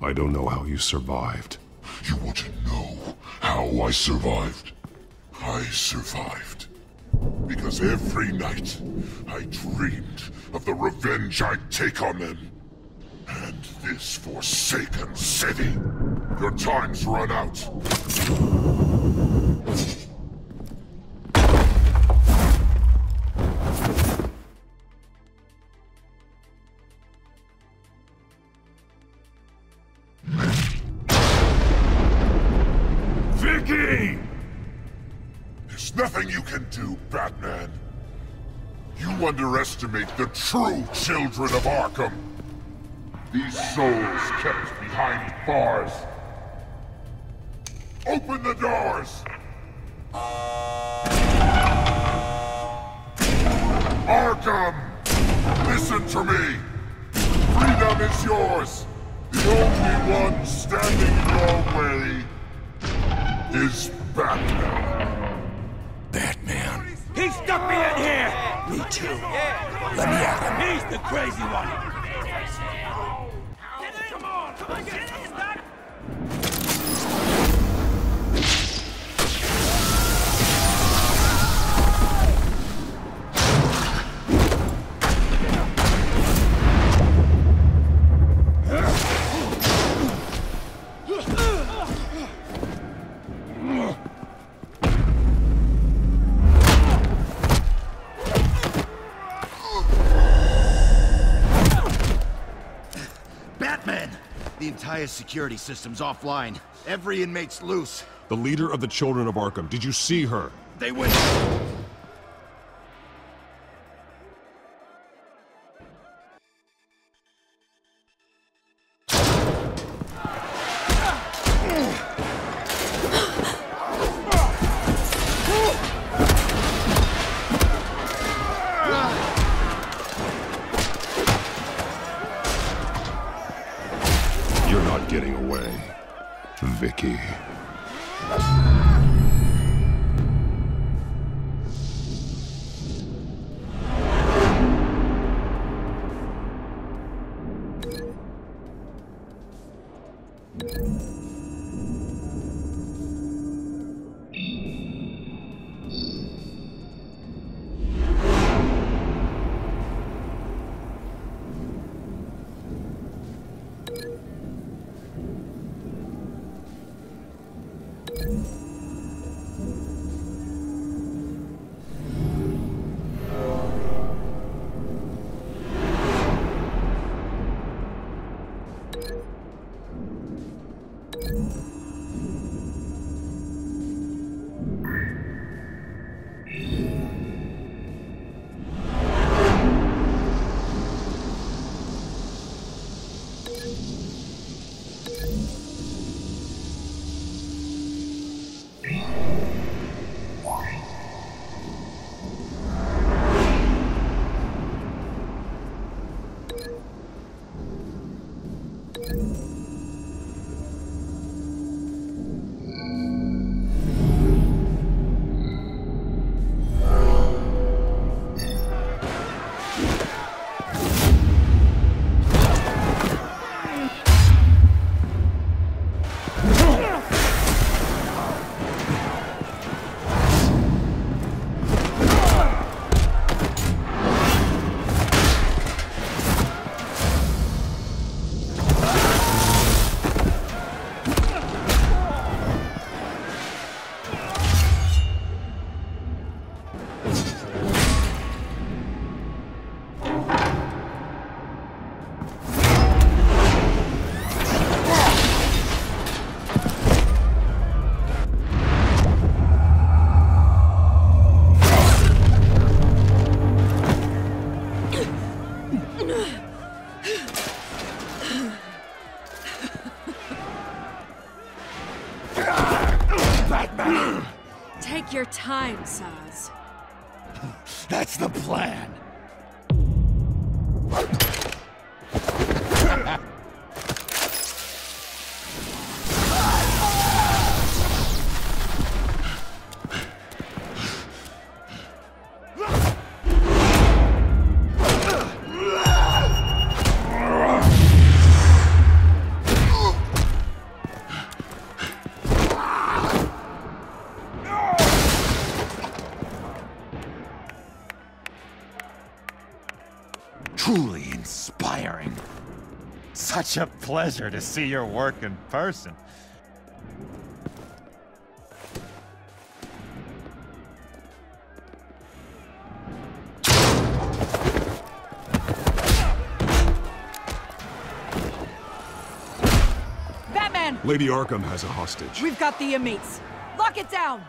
I don't know how you survived. You want to know how I survived? I survived because every night I dreamed of the revenge I'd take on them. And this forsaken city. Your time's run out. Vicky! There's nothing you can do, Batman. You underestimate the true children of Arkham. These souls kept behind bars. Open the doors! Arkham! Listen to me! Freedom is yours! The only one standing in your way is Batman. Batman. He stuck me in here! Me too. Let me at him. He's the crazy one! Batman! The entire security system's offline. Every inmate's loose. The leader of the Children of Arkham. Did you see her? They went... You're not getting away, Vicky. Take your time, Saz. That's the plan. Truly inspiring. Such a pleasure to see your work in person. Batman! Lady Arkham has a hostage. We've got the inmates. Lock it down!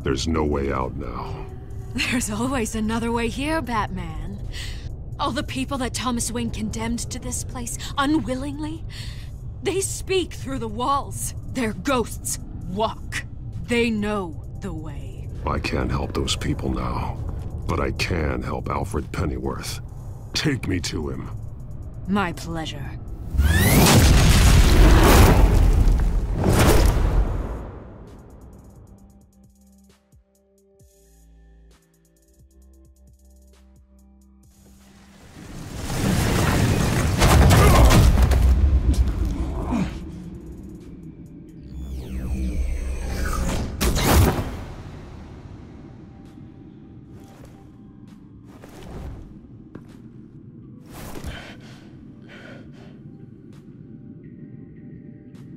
There's no way out now. There's always another way here, Batman. All the people that Thomas Wayne condemned to this place, unwillingly, they speak through the walls. Their ghosts walk. They know the way. I can't help those people now, but I can help Alfred Pennyworth. Take me to him. My pleasure.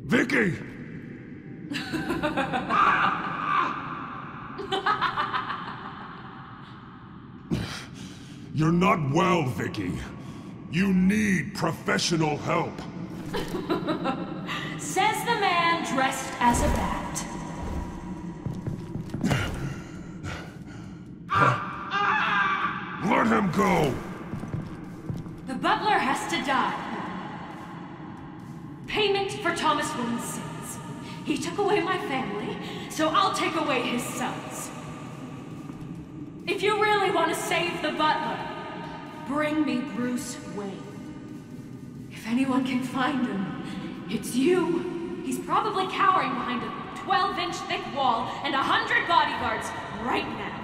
Vicky! You're not well, Vicky. You need professional help. Says the man dressed as a bat. Let him go! The butler has to die. Payment for Thomas Wayne's sins. He took away my family, so I'll take away his sons. If you really want to save the butler, bring me Bruce Wayne. If anyone can find him, it's you. He's probably cowering behind a 12-inch thick wall and 100 bodyguards right now.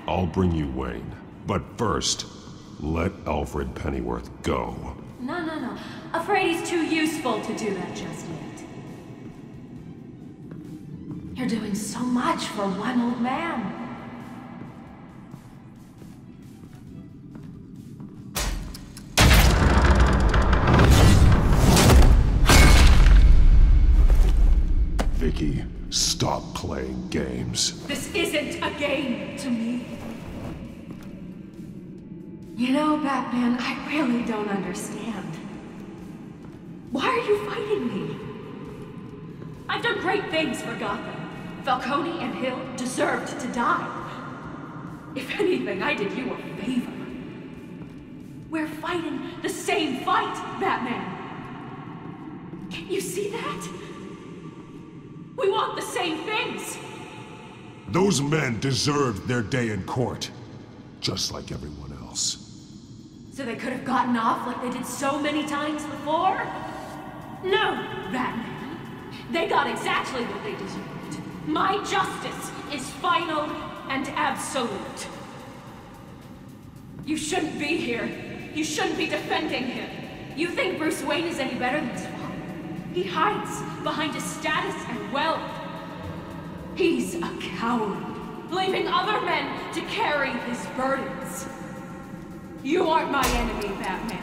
I'll bring you Wayne, but first, let Alfred Pennyworth go. No. Afraid he's too useful to do that just yet. You're doing so much for one old man. Vicky, stop playing games. This isn't a game to me. You know, Batman, I really don't understand. Why are you fighting me? I've done great things for Gotham. Falcone and Hill deserved to die. If anything, I did you a favor. We're fighting the same fight, Batman. Can't you see that? We want the same things. Those men deserved their day in court, just like everyone else. So they could have gotten off like they did so many times before? No, Batman. They got exactly what they deserved. My justice is final and absolute. You shouldn't be here. You shouldn't be defending him. You think Bruce Wayne is any better than his father? He hides behind his status and wealth. He's a coward, leaving other men to carry his burdens. You aren't my enemy, Batman.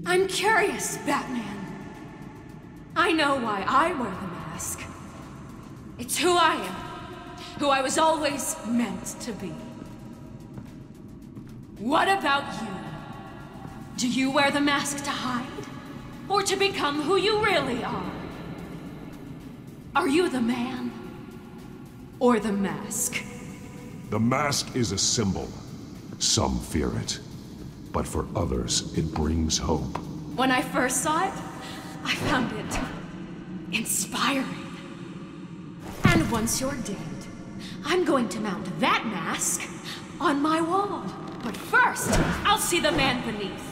I'm curious, Batman. I know why I wear the mask. It's who I am. Who I was always meant to be. What about you? Do you wear the mask to hide? Or to become who you really are? Are you the man? Or the mask? The mask is a symbol. Some fear it. But for others, it brings hope. When I first saw it, I found it inspiring. And once you're dead, I'm going to mount that mask on my wall. But first, I'll see the man beneath.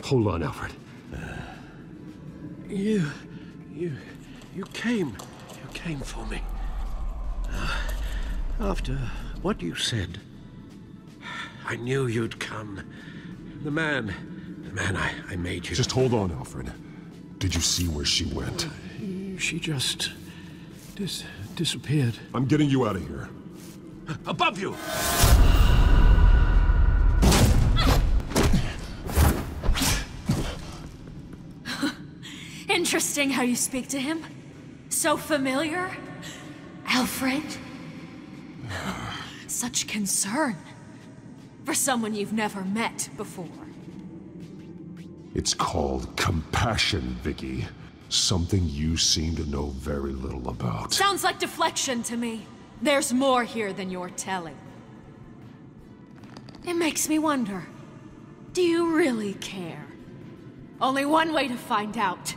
Hold on, Alfred. You came for me. After what you said, I knew you'd come. The man I made you. Just hold on, Alfred. Did you see where she went? She just disappeared. I'm getting you out of here. Above you! Interesting how you speak to him. So familiar. Alfred. Such concern. For someone you've never met before. It's called compassion, Vicky. Something you seem to know very little about. Sounds like deflection to me. There's more here than you're telling. It makes me wonder. Do you really care? Only one way to find out.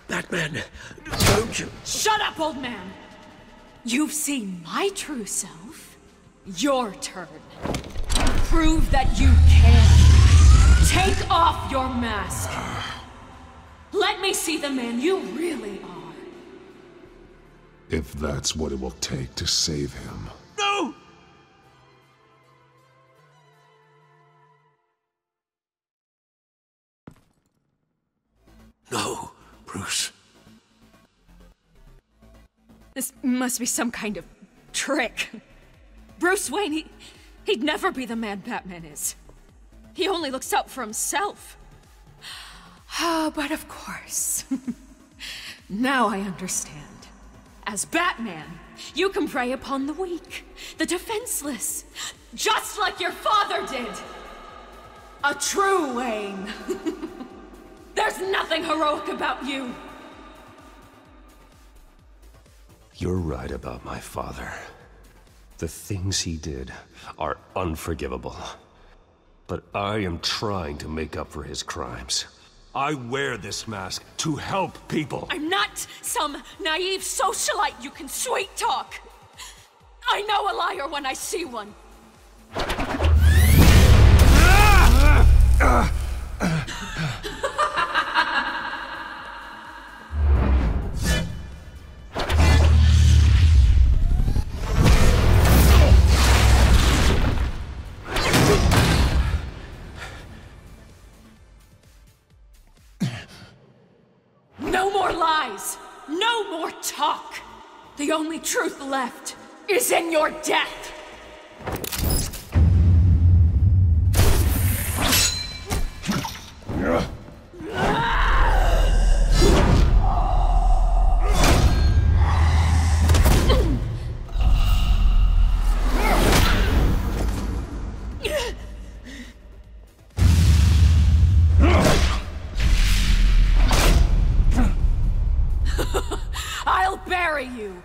Batman, don't you... Shut up, old man! You've seen my true self. Your turn. Prove that you can. Take off your mask. Let me see the man you really are. If that's what it will take to save him. No! No, Bruce. This must be some kind of trick. Bruce Wayne, he'd never be the man Batman is. He only looks out for himself. But of course. Now I understand. As Batman, you can prey upon the weak, the defenseless, just like your father did. A true Wayne. There's nothing heroic about you. You're right about my father. The things he did are unforgivable. But I am trying to make up for his crimes. I wear this mask to help people. I'm not some naive socialite you can sweet talk. I know a liar when I see one. No more lies! No more talk! The only truth left is in your death! I'll bury you!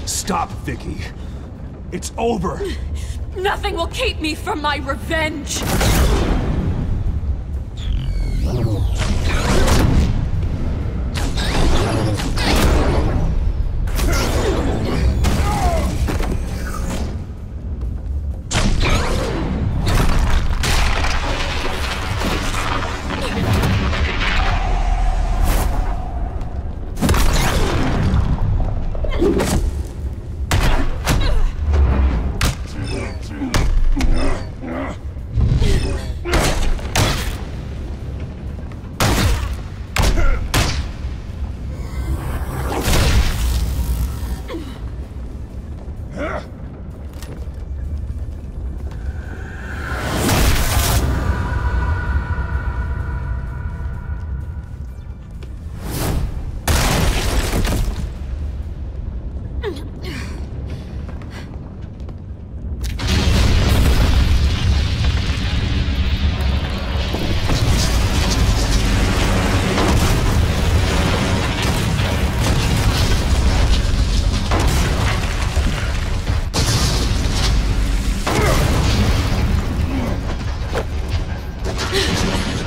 Stop, Vicky. It's over. Nothing will keep me from my revenge!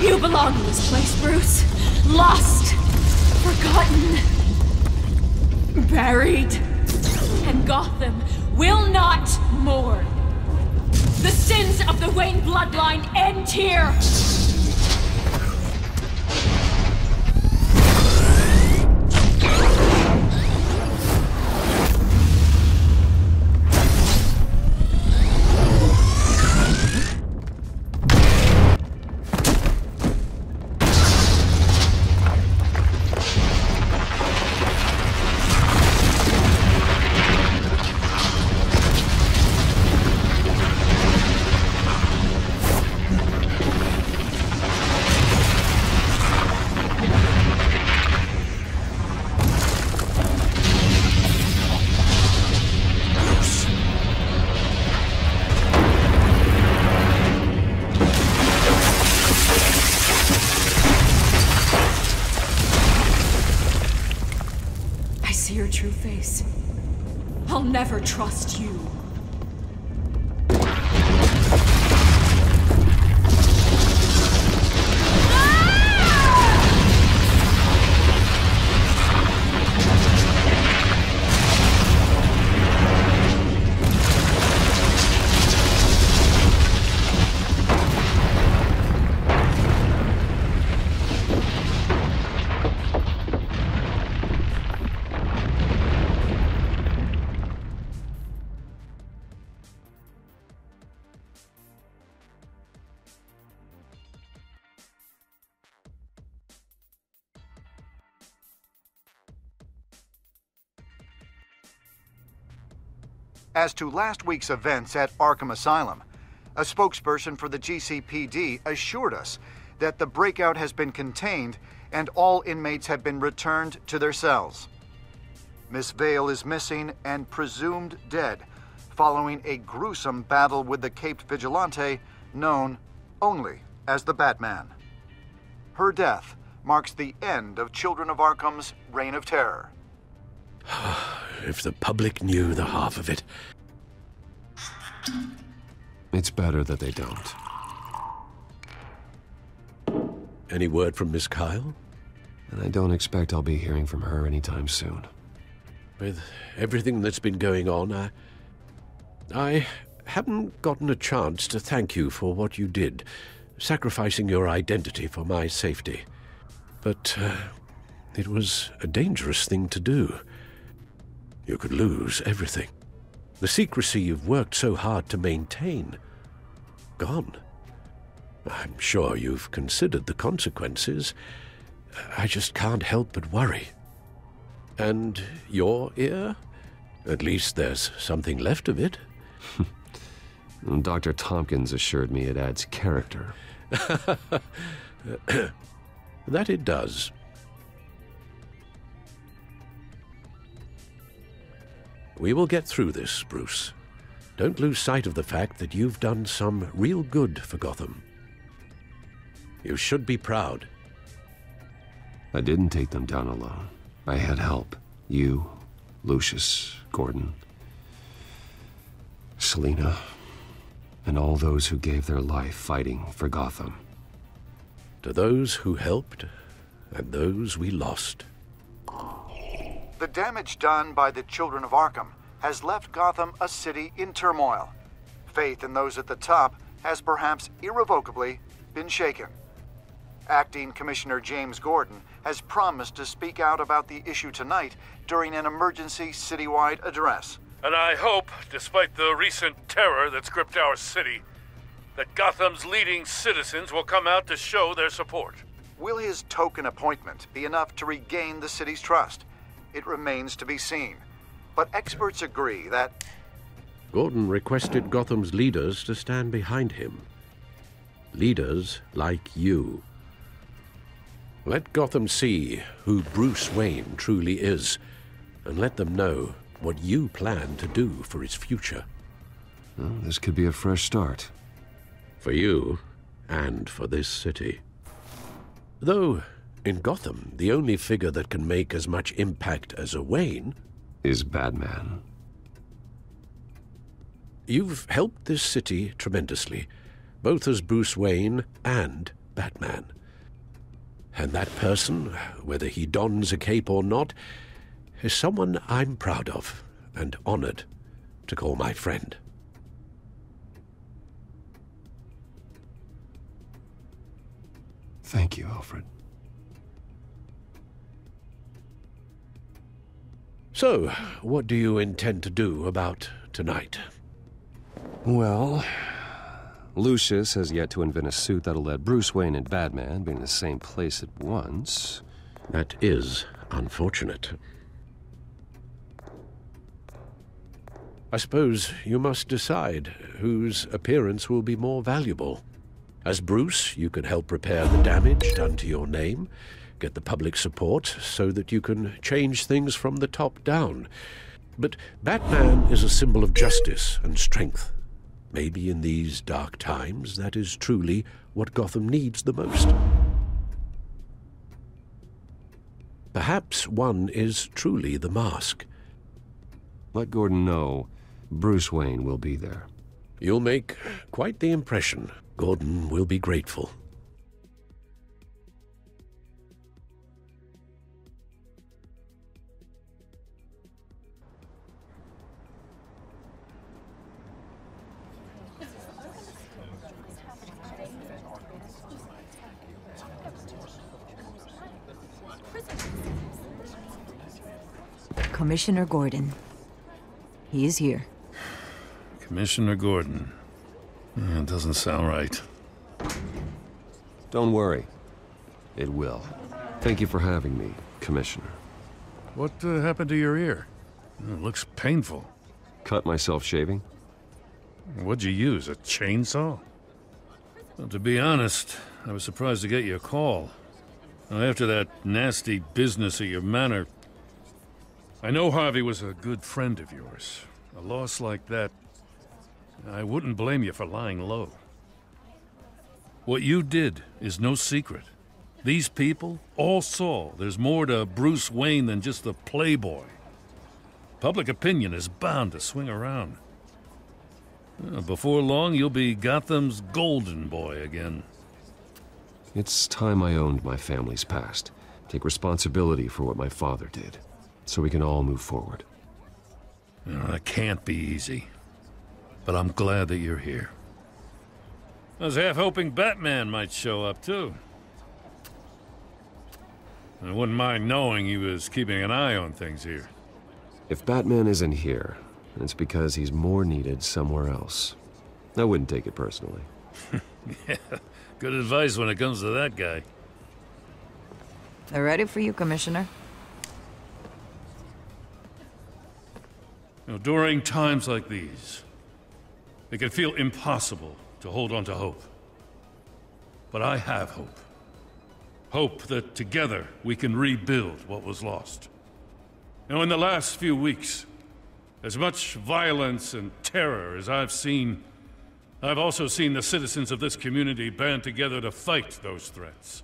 You belong in this place, Bruce. Lost, forgotten, buried. And Gotham will not mourn. The sins of the Wayne bloodline end here. Your true face. I'll never trust you. As to last week's events at Arkham Asylum, a spokesperson for the GCPD assured us that the breakout has been contained and all inmates have been returned to their cells. Miss Vale is missing and presumed dead following a gruesome battle with the caped vigilante known only as the Batman. Her death marks the end of Children of Arkham's reign of terror. If the public knew the half of it. It's better that they don't. Any word from Miss Kyle? And I don't expect I'll be hearing from her anytime soon. With everything that's been going on, I haven't gotten a chance to thank you for what you did, sacrificing your identity for my safety. But it was a dangerous thing to do. You could lose everything. The secrecy you've worked so hard to maintain. Gone. I'm sure you've considered the consequences. I just can't help but worry. And your ear? At least there's something left of it. Dr. Tompkins assured me it adds character. That it does. We will get through this, Bruce. Don't lose sight of the fact that you've done some real good for Gotham. You should be proud. I didn't take them down alone. I had help. You, Lucius, Gordon, Selina, and all those who gave their life fighting for Gotham. To those who helped, and those we lost. The damage done by the Children of Arkham has left Gotham a city in turmoil. Faith in those at the top has perhaps irrevocably been shaken. Acting Commissioner James Gordon has promised to speak out about the issue tonight during an emergency citywide address. And I hope, despite the recent terror that's gripped our city, that Gotham's leading citizens will come out to show their support. Will his token appointment be enough to regain the city's trust? It remains to be seen. But experts agree that Gordon requested Gotham's leaders to stand behind him. Leaders like you. Let Gotham see who Bruce Wayne truly is, and let them know what you plan to do for his future. Well, this could be a fresh start. For you, and for this city. Though, in Gotham, the only figure that can make as much impact as a Wayne is Batman. You've helped this city tremendously, both as Bruce Wayne and Batman. And that person, whether he dons a cape or not, is someone I'm proud of and honored to call my friend. Thank you, Alfred. So, what do you intend to do about tonight? Well, Lucius has yet to invent a suit that'll let Bruce Wayne and Batman be in the same place at once. That is unfortunate. I suppose you must decide whose appearance will be more valuable. As Bruce, you can help repair the damage done to your name, get the public support so that you can change things from the top down. But Batman is a symbol of justice and strength. Maybe in these dark times, that is truly what Gotham needs the most. Perhaps one is truly the mask. Let Gordon know Bruce Wayne will be there. You'll make quite the impression. Gordon will be grateful. Commissioner Gordon. He is here. Commissioner Gordon. Yeah, it doesn't sound right. Don't worry. It will. Thank you for having me, Commissioner. What happened to your ear? It looks painful. Cut myself shaving? What'd you use, a chainsaw? Well, to be honest, I was surprised to get your call. After that nasty business at your manor, I know Harvey was a good friend of yours. A loss like that, I wouldn't blame you for lying low. What you did is no secret. These people all saw there's more to Bruce Wayne than just the playboy. Public opinion is bound to swing around. Before long, you'll be Gotham's golden boy again. It's time I owned my family's past. Take responsibility for what my father did, so we can all move forward. That can't be easy. But I'm glad that you're here. I was half hoping Batman might show up, too. I wouldn't mind knowing he was keeping an eye on things here. If Batman isn't here, it's because he's more needed somewhere else. I wouldn't take it personally. Yeah, good advice when it comes to that guy. They're ready for you, Commissioner. During times like these, it can feel impossible to hold on to hope. But I have hope. Hope that together we can rebuild what was lost. In the last few weeks, as much violence and terror as I've seen, I've also seen the citizens of this community band together to fight those threats.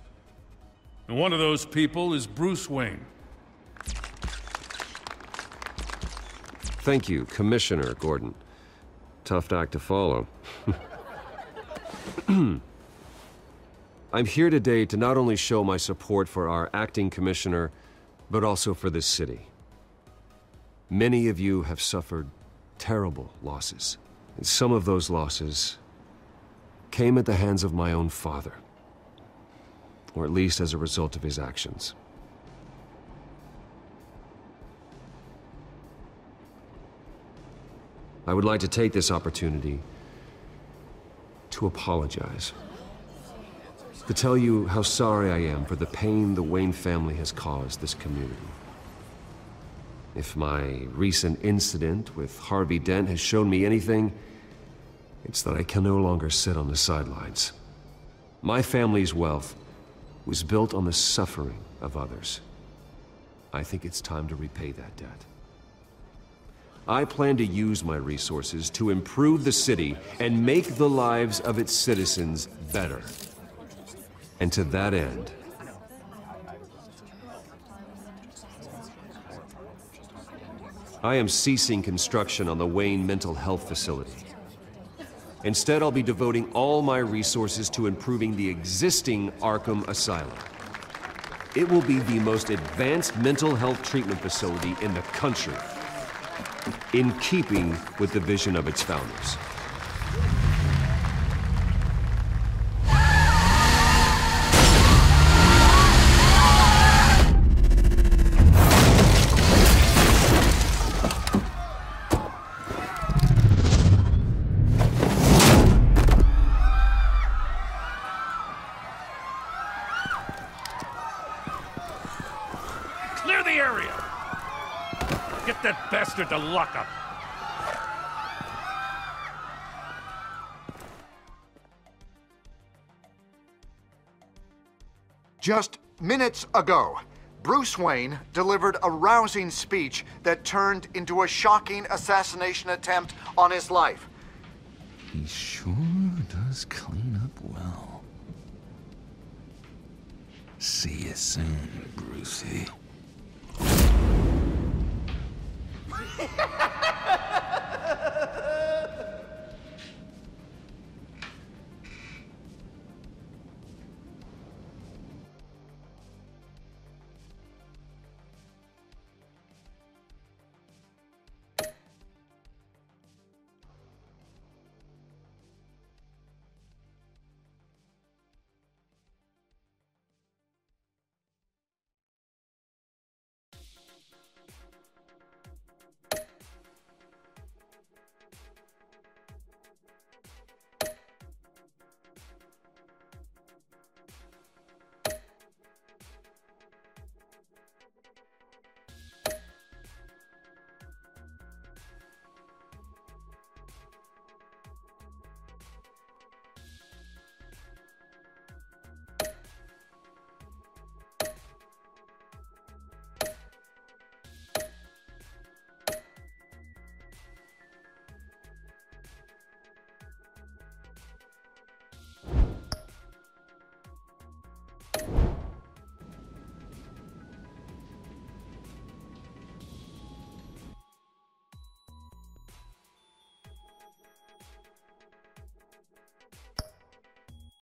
And one of those people is Bruce Wayne. Thank you, Commissioner Gordon. Tough act to follow. I'm here today to not only show my support for our acting commissioner, but also for this city. Many of you have suffered terrible losses, and some of those losses came at the hands of my own father, or at least as a result of his actions. I would like to take this opportunity to apologize. To tell you how sorry I am for the pain the Wayne family has caused this community. If my recent incident with Harvey Dent has shown me anything, it's that I can no longer sit on the sidelines. My family's wealth was built on the suffering of others. I think it's time to repay that debt. I plan to use my resources to improve the city and make the lives of its citizens better. And to that end, I am ceasing construction on the Wayne Mental Health Facility. Instead, I'll be devoting all my resources to improving the existing Arkham Asylum. It will be the most advanced mental health treatment facility in the country, in keeping with the vision of its founders. Clear the area! Get that bastard to lockup! Just minutes ago, Bruce Wayne delivered a rousing speech that turned into a shocking assassination attempt on his life. He sure does clean up well. See you soon, Brucey.